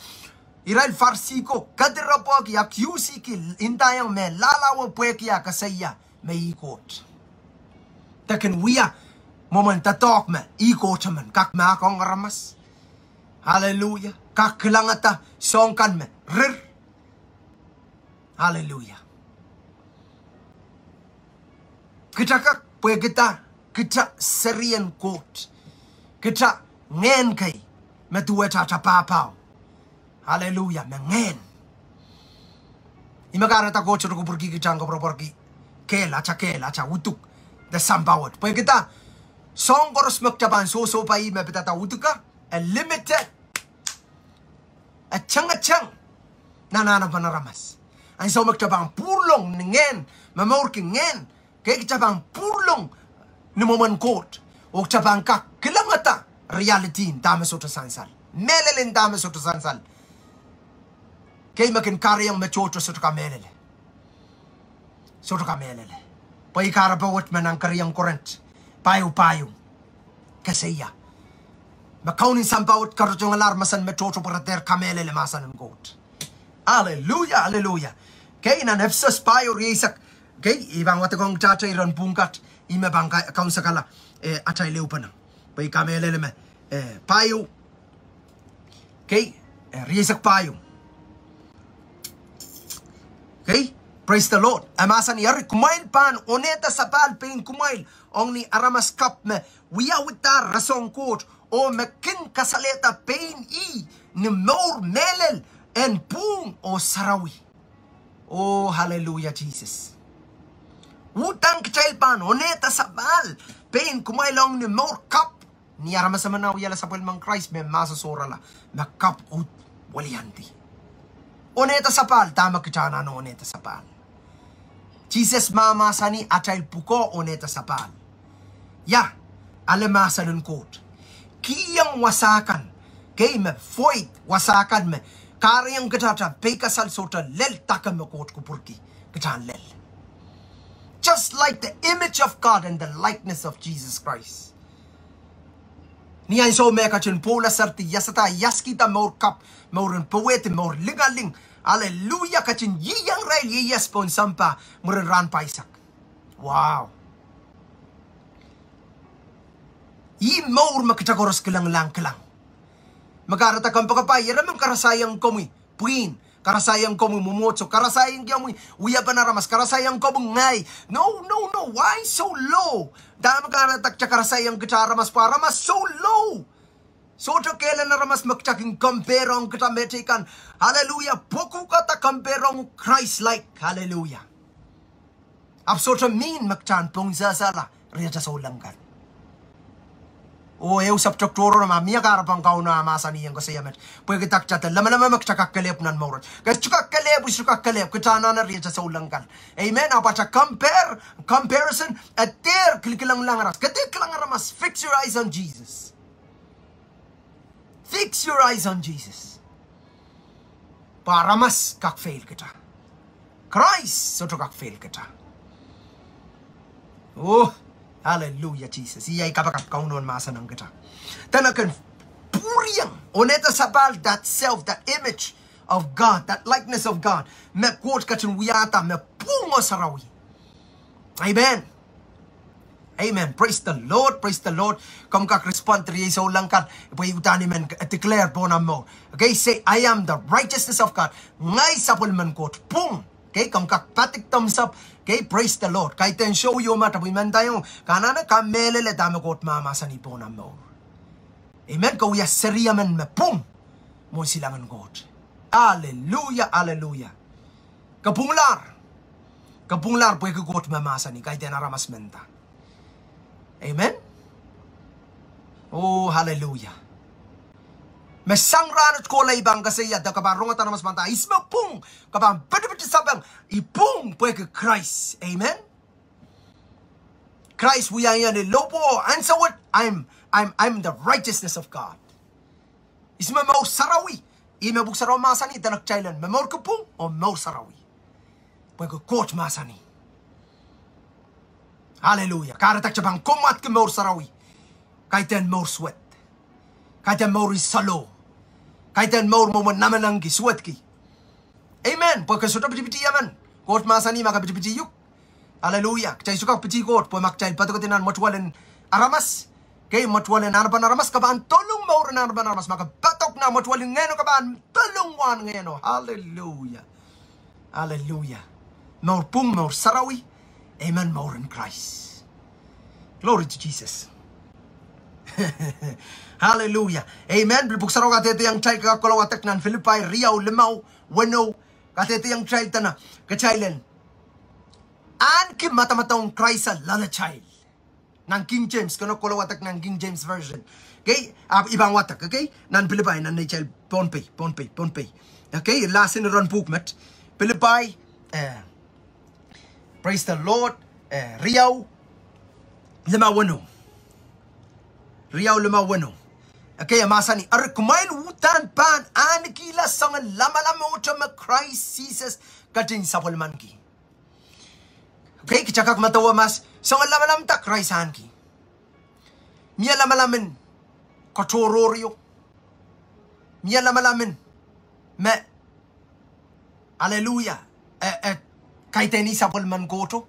Speaker 1: Irail farsi ko, kadirapo ki akyusi ki intayang me lalawa puekia kasaya me ikot. Taken wiya moment tatok me ikot man kak me akong ramas. Hallelujah. Kak langata songkan me rir. Hallelujah. Kita kak puekita kita serian kot. Kita ngen kay metueta tapapao. Hallelujah, mengen. Imagara ta kocho ko pergi kita ko proporki. Kela cha utuk the sambawat. Pwede kita song koros magtaban so pa i mepetata utuka a limited a chang nanana panaramas. Ang so magtabang pulong ngen mamour ki ngen kay kita bang pulong ni moman kot o tabang kak kilangata reality dame soto sansal melelen dame soto sansal kay makin karyang mechoto soto kamelele pay karapawat man ang karyang current payo kasaya makaunin sampawat karotong alarmasan mechoto parater kamelele masan ng kot. Hallelujah kay na nefsas payo risak kay ibang watakong chacha iran pungkat ima bangka kaun sakala atay leupan pay kamelele me payo okay risak payo okay praise the Lord amasan yari kumail pan oneta sapal pain kumail ong ni aramas kap me wiyawita rasong kot o mekin kasaleta pain ni mour melel en pung o sarawi. Oh hallelujah Jesus. Utang kecilpan, oneta sabal, pain kumailong ni more cup. Ni arama sa manaw yala sa pulmang Christ, may masasura la, na cup ut walianti. Oneta sapal, tama kichana no oneta sapal. Jesus mama sani atay puko oneta sapal. Ya, alamasa nun kot. Kiyang wasakan, kay me foit wasakan me, kariyang kitata, pay kasal sota, lel takam me kot kupurki, kitan lel. Just like the image of God and the likeness of Jesus Christ. Niyan so meka chun pola sarti yasata yaskita more kap more poete more lingaling. Hallelujah kachin yiyang rail yiyas pon sampa muren ran paisak. Wow. I mour makitagoros kelang lang kelang. Magarata kang pagkapay, yaramang karasayang komi, puin, karasayang komi mumotso, karasayang komi, uya panaramas, karasayang komi ngay. No, why so low? Dahil magaratak siya karasayang kitaramas paramas so low. So to kailan naramas magtaking kamperong kitametikan. Hallelujah. Poku kata kamperong Christ-like. Hallelujah. Absorto min magtan pong sasala. Riyata sa ulanggan. O usap doktoro na mamia karapang kau na masaniyan ko sa yamet. Pwede takchata. Lama-lama magtakakkalip nan morat. Kasi chukakkalip. Kitana na riyata sa ulanggan. Amen. Apata comparison. At there kilikilang lang aras. Katikilang aramas. Fix your eyes on Jesus. Fix your eyes on Jesus. Para mas kak-fail kita. Christ, so to kak-fail kita. Oh, hallelujah, Jesus. Iyay kapakat kaunon masa ng kita. Tanakan, puriyang, oneta sabal, that self, that image of God, that likeness of God. Me quote kachin wiyata, me pungo sarawi. Amen. Amen. Praise the Lord. Praise the Lord. Come kak respond to Yeso langkat. Ipoy utani men declare po na mo. Okay, say, I am the righteousness of God. Ngay sapul man kot. Pum. Okay, come kak patik thumbs up. Okay, praise the Lord. Kay ten show you mata. Wiman tayo. Kanana kamelele dami kot mama sa nipo na mo. Amen. Kawya seriya man me. Pum. Mo silangan kot. Hallelujah. Hallelujah. Kapunglar. Kapunglar po ikukot mama sa ni. Kay ten aramas menta. Amen. Oh, hallelujah. Mesang ranat ko lay bang kasi yada kabarong at namas manta. Isma pung kabang pati sabang ipung pwede Christ. Amen. Christ we are yan lopo. And so what? I'm the righteousness of God. Isma mau sarawi. Ima buk saraw masani danak chailan. Memor ko pung o mau sarawi. Pwede court masani. Hallelujah. Karatak siya bang kumat ka maur sarawi. Kaitan maur sweat. Kaitan maur isalo. Kaitan maur mo naman ang giswat ki. Amen. Pwede kasuta piti-piti yaman. Kot masani maka piti-piti yuk. Hallelujah. Kacay suka piti kot. Pwede makacay patukotinan matwalan aramas. Kay matwalan araban aramas kabaan tolong maur na araban aramas. Maka batok na matwalan ngayon kabaan tolong wan ngayon. Hallelujah. Hallelujah. Maur pung maur sarawi. Amen, more in Christ. Glory to Jesus. Hallelujah. Amen. Bilbuksaro katete yang chay kakalaw atak nan Philippi, Riau, Limau, Weno, katete yang chay tana, kachaylen. An kim matamatong Christ lala child. Nang King James, kano kalaw atak ng King James version. Okay? Ibang watak, okay? Nan Philippi, nan child, Ponpei. Okay? Lasin ron pukmet. Philippi, praise the Lord. Riau Limawano. Okay, amasani. Ar kumain utan pan anikila sang lama-lama utama Christ Jesus kating sapolman ki. Okay, kichakak matawa mas sang lama-lama ta Christ hanki. Miya lama-lamin katororio. Miya lama-lamin me. Hallelujah. Kaiteni sapolman goto.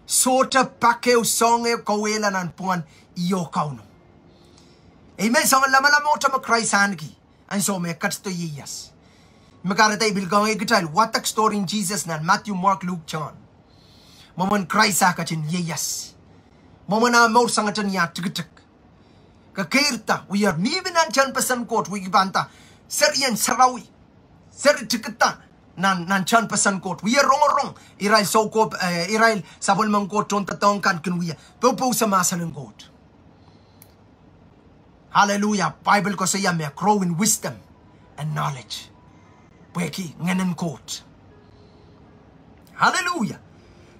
Speaker 1: Sota pakeo songe kawela nan puan iyo kauno. Amen. Song lama-lama utama Christ hanki. And so me katsto yiyas. Makarata ibilgang ikital. Watak story in Jesus nan Matthew, Mark, Luke, John. Maman Christ akatin yiyas. Maman na maur sangatan ya tigitik. Kakirta. We are even an 10% quote. We gibanta. Serian sarawi. Seri tikita. Nan 10% quote. We are wrong. Irail so quote. Irail sabol mang quote. Tonta taong kan kunwiya. Pupo sa masa ng quote. Hallelujah. Bible ko sa iya may grow in wisdom and knowledge. Pweki nganan quote. Hallelujah.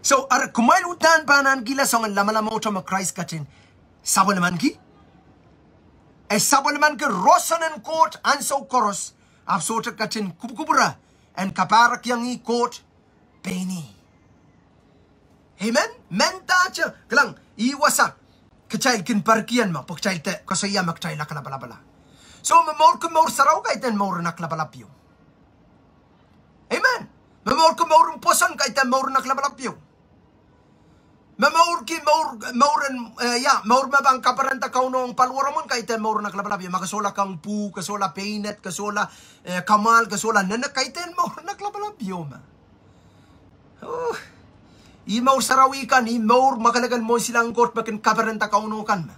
Speaker 1: So ar kumail utan panan gila song lama-lama utama Christ katin sabol naman ki. Sabol naman ki rosanen quote anso koros absota katin kubura. And kaparak yang ikot peni. Amen? Menta aja. Kelang iwasa. Kecil kin parkian ma. Pagcil te kasaya makcil nakalabala. So mamor kumor saraw kaitan mor naklabalapyo. Amen? Mamor kumor posan kaitan mor naklabalapyo. Mamor ki maur mabang kaparanta kaunong palwaramon kaiten maur na klabalabi makasola kang pu kasola painet kasola kamal kasola nana kaiten maur na klabalabi ma. Oh, I maur sarawikan I maur makalagan mo silang court makin kaparanta kaunong kan ma.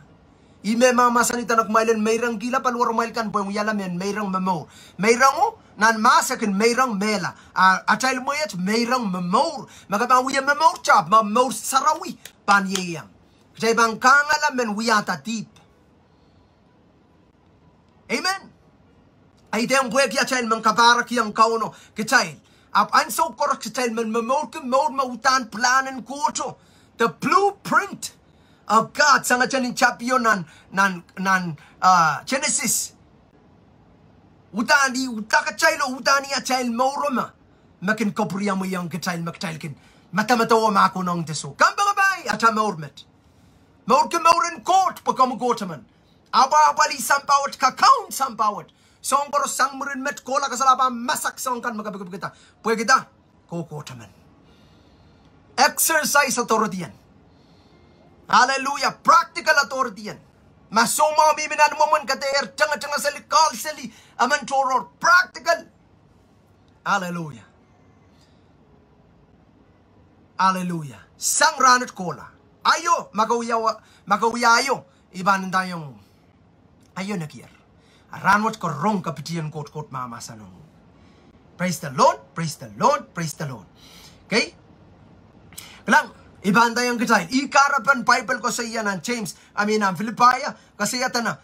Speaker 1: Ime mama sanita nakmailan mayrang gila palwaramal kan po yung yalamen mayrang mamaur. Mayrang o nan masakin mayrang mela. Atayl mo yat mayrang mamaur. Magabawiya mamaur chap mamaur sarawi panyeyang. Kaya bang kangala men wiyata deep. Amen. Ay ito yung buwag yatayl mang kabarak yung kauno. Kitayl. Ap anso korak kitayl men mamaur kin maur mautan planen kuto. The blueprint of God, sanga dyan in chapter nan Genesis. Utani, utakachaylo, utani at chayl mauroma. Makin kopriya mo yung kachayl magchayl matamatawa mako nang teso. Kamba kabay, at maurmet. Maur ke maurin court, pagkamugotaman. Aba-abali sampawat, kakaun sampawat. Song koro sang murin met kola kasalaba masak song kan magabagabagita. Pwede kita, kukotaman. Exercise authority yan. Hallelujah. Practical authority yan. Masoma miminan mo man kater. Tanga-tanga sali, call sali. Aman toror. Practical. Hallelujah. Hallelujah. Sang ranat kola. Ayo. Magawiya ayo. Ibanan tayong. Ayo nakir. Aranwat ko rong kapitiyan kot mama sanong. Praise the Lord. Praise the Lord. Praise the Lord. Okay? Kalang. Ibanda yung kitay. Ikarapan Bible ko sa iya ng James. Ang Filipaya. Kasi yata na.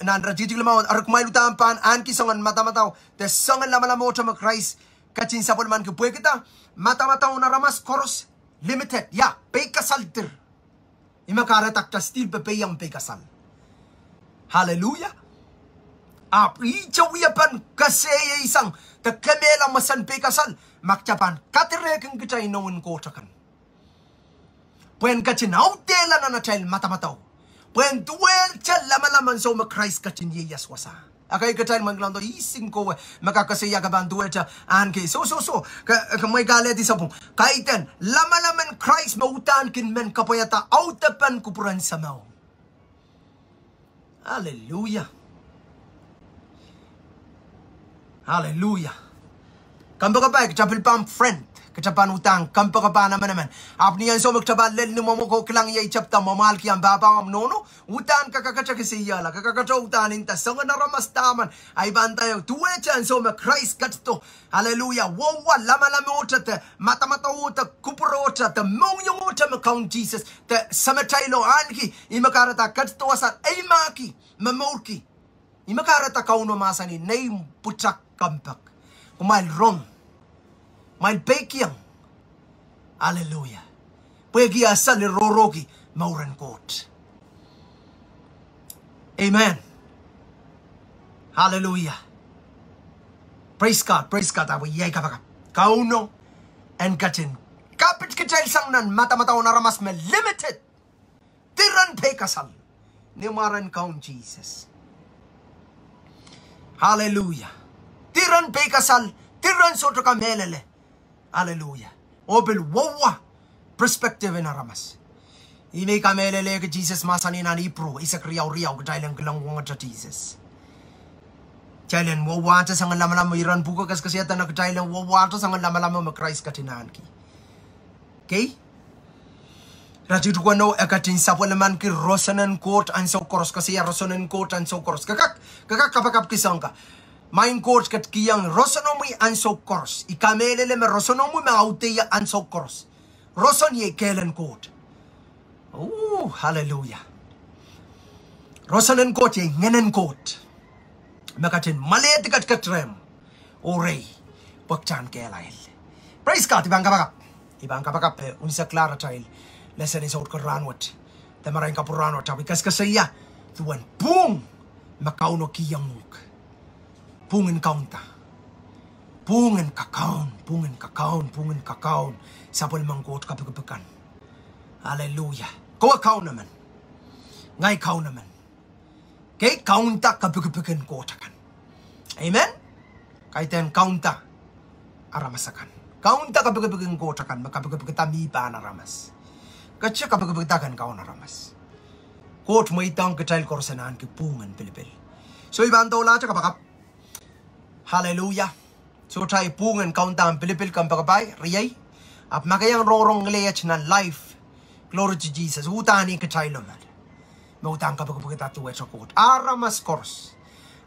Speaker 1: Nan rajitig lamang. Arak may lutampan. Anki songan matamataw. Des songan lamalamo sa mga Christ. Kachin sa pulman kipuwe kita. Matamataw na ramas koros. Limited. Ya. Pay kasaltir. Imakaratak ta still pay yung pay kasal. Hallelujah. Ichawiyapan kasi isang. Takamelang masan pay kasal. Makchapan. Katirekin kitay noon ko takan. Puen kachin autela na child matamataw. Puen duel cha lama-laman so ma-Christ kachin yeyas wasa. Akay kachin manglando ising ko makakasaya ka bang duel cha anke. So. Kamay galet isa pong. Kaiten lama-laman Christ mautan kin men kapayata autapan kupuran sa mau. Hallelujah. Hallelujah. Kamba ka ba? Kachapil pang friend. Kacapan utang, kampa ka pa naman. Apniyan so magcapan, lel ni mo ko kilang yay chapta, mamal ki ang baba ang nono. Utan kakakacha kasi yala, kakakacha utanin ta, sanga naramas taman. Ay bantayo, tuwecha so mag-Christ katto. Hallelujah. Wawa, lama-lama uta, mata-mata uta, kupuro uta, mong yung uta makang Jesus. Samataylo anki, imakarata katto asan, ay maki, mamorki. Imakarata kauno masani, name putsak kampak. Kumail wrong. Mail pekiang. Hallelujah. Pwegi asal rorogi mauran court. Amen. Hallelujah. Praise God. Praise God. Awi yay kapaka. Kauno and katin. Kapit kachel sang nan mata-mata na ramas me limited. Tiran pekasal. Nimaran kaun Jesus. Hallelujah. Tiran pekasal. Tiran soto ka melele. Hallelujah. Obil wawa perspective na ramas. Ime kamelele ke Jesus masani na ni pro isa kriyaw-riyaw kadailang kilang wanga Jesus. Jailan wawa ta sang lama-lama iran buka kasi ata na kadailang wawa ta sang lama-lama ma Christ katinan ki. Okay? Rajut ko no akatin sa naman ki rosanan court an so koros kasi ya rosanan court an so koros. Kakak kapakap kisang ka. Main course kat kiyang rosonomi anso course. Ikamelele me rosonomi me auteya anso course. Roson ye kelen court. Oh, hallelujah. Rosonen court ye ngenen court. Makatin malet kat katrem. Orey. Bakchan kelail. Praise God. Ibang kapakap. Unisa clara child. Lesson is out karanwat. Tamarain kapuranwat. Because kasaya. Tuwan. Boom. Makauno kiyang muk. Pungin kaunta. Pungin kakaon. Sapol mangkot kapagapakan. Hallelujah. Kau kau naman. Ngay kau naman. Kay kaunta kapagapakan kotakan. Amen? Kaitan kaunta aramasakan. Kaunta kapagapakan kotakan. Makapagapagata mipa na ramas. Kacik kapag kau na ramas. Kot mo itang kachal korsanan ki pungan pilipil. So iban to la kapakap. Hallelujah. So tayo pungan kauntaan pilipil kampakabay. Riyay. Ap makayang rorong leyach na life. Glory to Jesus. Utani kachal lomad. Mautang kapag tuwe sa kot. Aramas kors.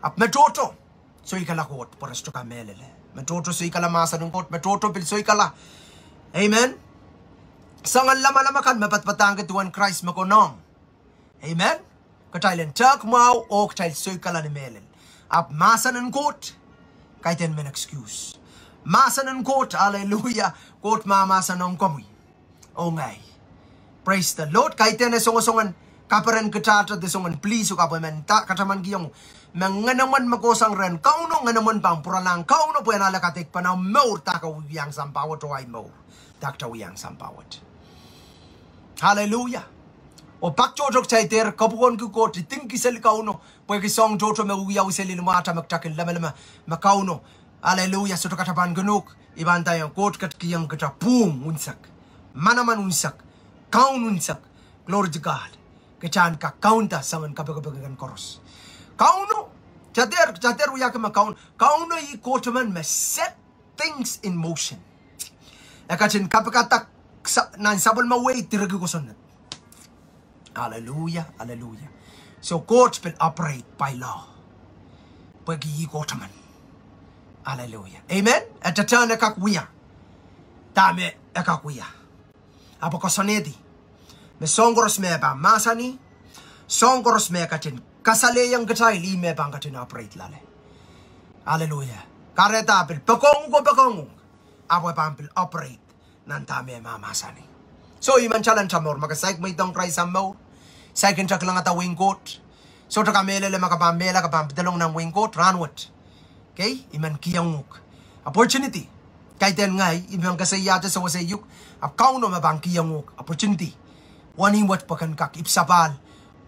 Speaker 1: Ap metoto. So ikala kot. Poras to kamelele. Metoto so ikala masa ng kot. Metoto pil so ikala. Amen. Sangan lama-lamakan mapatpatang kituan Christ makonong. Amen. Katailen tak mau o katail soy kala ni melen. Ap masa ng kot. Kaiten men excuse. Masa ng kot. Hallelujah. Kot mamasa ng komoy. O ngay. Praise the Lord. Kaiten na songan kaparan katata de songan please ukapo men ta kataman giyong. Manganaman makosang ren. Kauno nga naman pang puralang. Kauno po yan alakatik pa na mour takawiyang sampawat o ay mour. Taktawiyang sampawat. Hallelujah. O pakchojok chaiter kapukon ku ko tingki sel kauno pwede song jojo me uyaw sel lumata magtakin lama makauno. Hallelujah. So katapan gunuk ibanta yung kot kat kiyang kata pum unsak. Manaman unsak. Kaun unsak. Glory to God. Kachan ka kaunta saman kapagagan koros. Kauno chater uyak makaun. Kauno I kotaman me set things in motion. Ekachin kapakatak nan sabol maway tiragi ko sunod. Hallelujah, hallelujah. So courts will operate by law. Pwagi kotaman. Hallelujah. Amen. At the turn ekakwiya. Dame ekakwiya. Apo kosonedi. Me songgoros me ba masani. Songgoros me kachin. Kasale yang kacay li me bang kachin operate lale. Hallelujah. Kareta apil pakong. Apo pampil operate. Nantame mamasani. So iman chalan chamor makasaik may tong try sa mo. Second chak lang ata wing coat. So ta kamele le makapamela kapampitalong ng wing coat ranwat. Okay? Iman kiyanguk. Opportunity. Kahit yan ngay iman kasayata sa wasayuk. Ap kauno mabang kiyanguk. Opportunity. Waniwat pakan kak ipsapal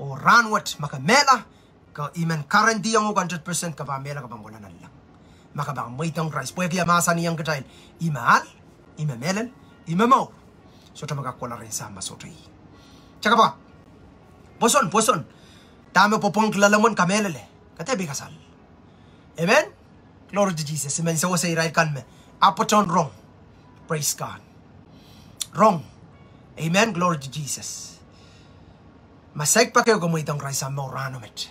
Speaker 1: o ranwat makamela ka iman current yang 100% kapamela kapamulanan lang. Makabang may tong try. Pwede yamasa niyang katayin. Imal, imamelan, imamaw. So ta magkakola rin sama so tayo. Tsaka pa. Poson. Tama po pong lalamon kamelele. Katebi kasal. Amen? Glory to Jesus. Amen. So say right kan me. Apoton wrong. Praise God. Wrong. Amen. Glory to Jesus. Masayk pa kayo gumuitang Christ sa maurano met.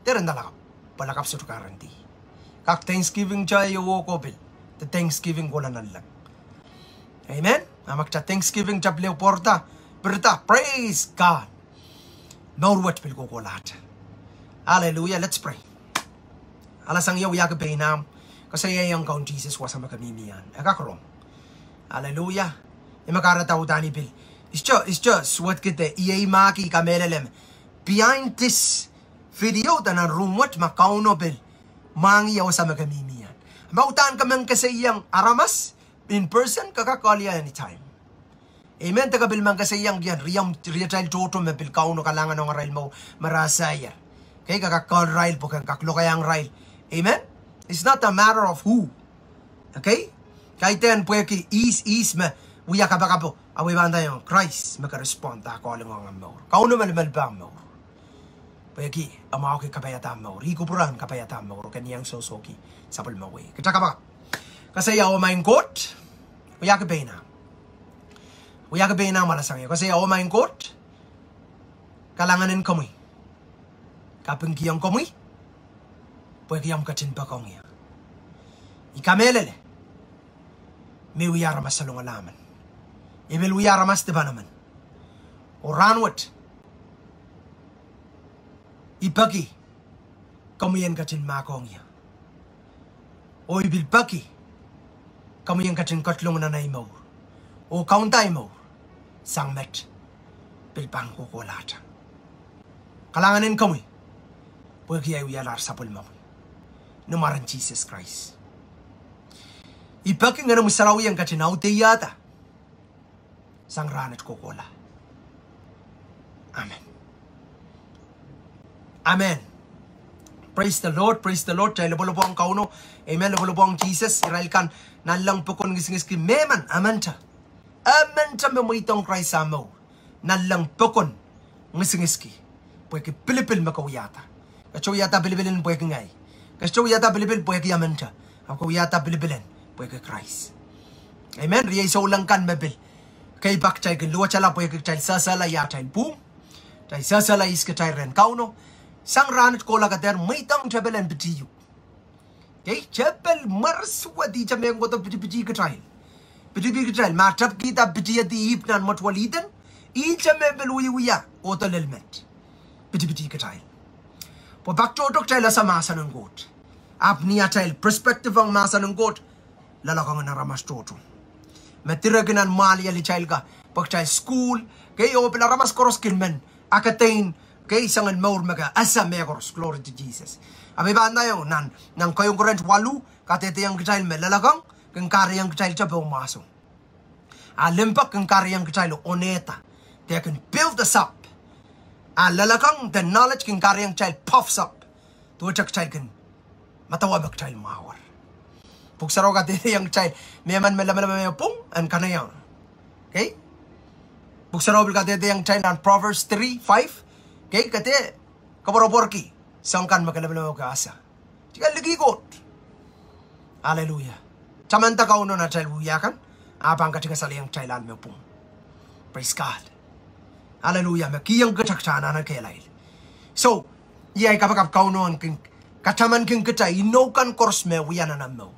Speaker 1: Teren dalakap. Palakap sa tukaranti. Kak Thanksgiving chay yuwokopil. The Thanksgiving ko lang. Amen? Amakta Thanksgiving chap leo porta. Berta. Praise God. Nauruat pil ko lahat. Hallelujah. Let's pray. Alasang yaw yaga painam. Kasi yung kaun Jesus wasa makamimiyan. Akakarong. Hallelujah. Imakarataw tani pil. It's just what kita iyay maki kamelelem. Behind this video tanan rumwat makauno pil. Mangi yaw sa makamimiyan. Mautan ka man kasi yung aramas. In person kakakali anytime. Amen. Tagabil man kasi yang yan. Riyal toto me pilkao no kalangan ng rail mo marasaya. Okay, kakakal rail po kaklo kayang rail. Amen. It's not a matter of who. Okay? Kahit yan po yung is me. Uya ka baka po. Away banda yung Christ. Maka-respond ta ako alam ang maur. Kauno malimal ba ang maur? Pweki. Amaw ki kapayata ang maur. Ikupuran kapayata ang maur. Kaniyang sosoki. Sapal maway. Kita ka ba? Kasi yaw maing court. Uya ka ba na? Uya ka ba na malasang yaw? Kasi yaw maing court. Kalanganin kamoy. Kapeng kiyang kamoy. Pwede kiyang katin pa kong iya. Ikamelele. May uyaramas sa lungalaman. Ibel uyaramas diba naman. O ranwat. Ipagi. Kamuyan katin makong iya. O ibil pagi. Kamuyan katin katlong nanay mo. O kauntay mo. Sangmet. Pilpang kukulata. Kalanganin kamoy. Pwede kaya uyalar sa pulmaw. Numaran Jesus Christ. Ipaki nga na musarawi ang katinaw tiyata. Sang ranat kukola. Amen. Amen. Praise the Lord. Praise the Lord. Chai labo ang kauno. Amen. Labo ang Jesus. Israel kan nalang pukon ngis-ngis ki meman. Amanta. Amanta mamuitong Christ sa mo. nalang pokon ngisingiski pweke pilipil makawiyata kachawiyata pilipilen pweke ngai kachawiyata pilipil pweke yamenta akawiyata pilipilen pweke Christ amen riya iso lang kan mabil kay bakchay kin luwa chala pweke chay sasala yatay boom tay sasala iska chay ren kauno sang ranat kola kater maitang chabelen bitiyu kay chabel marswadi chameng goto biti ka chay matap kita biti di ipnan matwaliden chamebel wiya oto lelmet biti ka chay po bakto dok chay la sa masa ng got apni chay perspective ang masa ng got lalakang na ramas toto matiraginan mali ali chay ka pag chay school kay o pala ramas koros kinmen akatain kay sangan mour maga asa megoros glory to Jesus abi banda yo nan kayong current walu katete yang kecil melalakang keng kari yang kecil chapo maso alimpak keng kari yang kecil oneta they can build us up lalakang the knowledge keng kari yang kecil puffs up to chak kecil kan matawa bak kecil mawar puksaro katete yang kecil meman melaman pung an kanayang okay puksaro bil katete yang kecil nan Proverbs 3:5 kay kate kaboroborki sangkan makalabalaw ka asa tiga ligigot hallelujah chamanta ka uno na chalbuya kan apang ka tiga salayang chailan me pung praise God hallelujah makiyang katakchana na kailay so iyay kapag kauno ang kachaman king kita inokan kors me wiyana na mo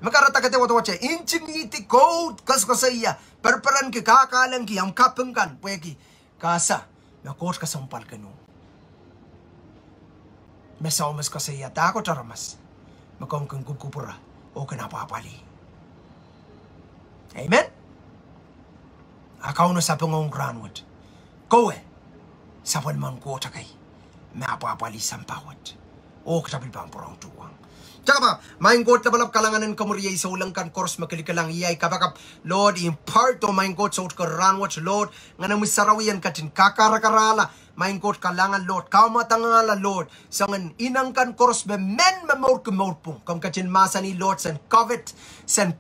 Speaker 1: makarata kate wache inchingiti code kaskasaya perperan ki kakalang ki am kapengkan pweki kasa na kos ka sampal kanu mesaumas ka saya tako taramas makong kang kupura o kanapapali amen akaw no sa pangong granwat kowe sa man ko takay mapapali sampawat o katabil bang porong tuwang tsaka ba main God na balap kalanganan kamuriya sa ulang kan kors makalikalang iyay kapakap Lord impart to main God sa ut karanwat Lord nga nang misarawiyan katin kakarakarala main God kalangan Lord kamatangala Lord sangan inangkan kors be men mamour kumorpung kam katin masa ni Lord sen covet sen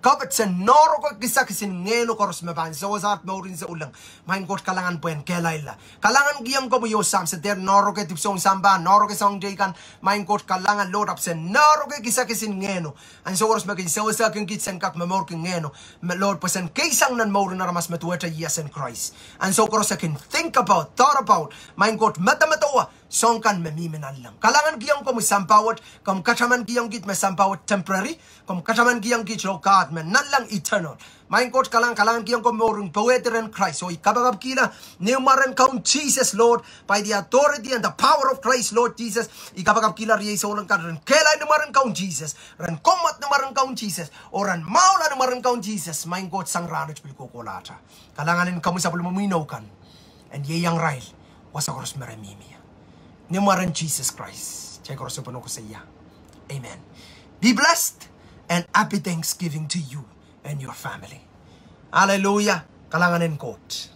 Speaker 1: noro ko kisa kisin ngeno kors maban so wasat maurin sa ulang main God kalangan po yan kelaila kalangan giyang ko yo sam sa der noro ke tipsong samba noro ke song jaykan main God kalangan Lord up sen noro ke kisa kisin ngeno an so kors magin so sa kin kitsen kak mamour kin ngeno Lord pasen kaisang nan maurin na ramas matuweta yes in Christ an so kors can think about thought about main God mata-matawa songkan memimenan lang kalangan giyang ko misampawat kam kachaman giyang git misampawat temporary kam kachaman giyang git lokat men nalang eternal main God kalangan giyang ko morung poeteren Christ so ikabagab kila neumaran kaun Jesus Lord by the authority and the power of Christ Lord Jesus ikabagab kila riya so lang kadren kela neumaran kaun Jesus ran komat neumaran kaun Jesus oran maula neumaran kaun Jesus main God sang ranich bil kokolata kalanganin kamu sa bulmuminaw kan and yeyang rail wasa koros maramimia Nimaran Jesus Christ. Check koros ko sa iya. Amen. Be blessed and happy Thanksgiving to you and your family. Hallelujah. Kalanganin quote.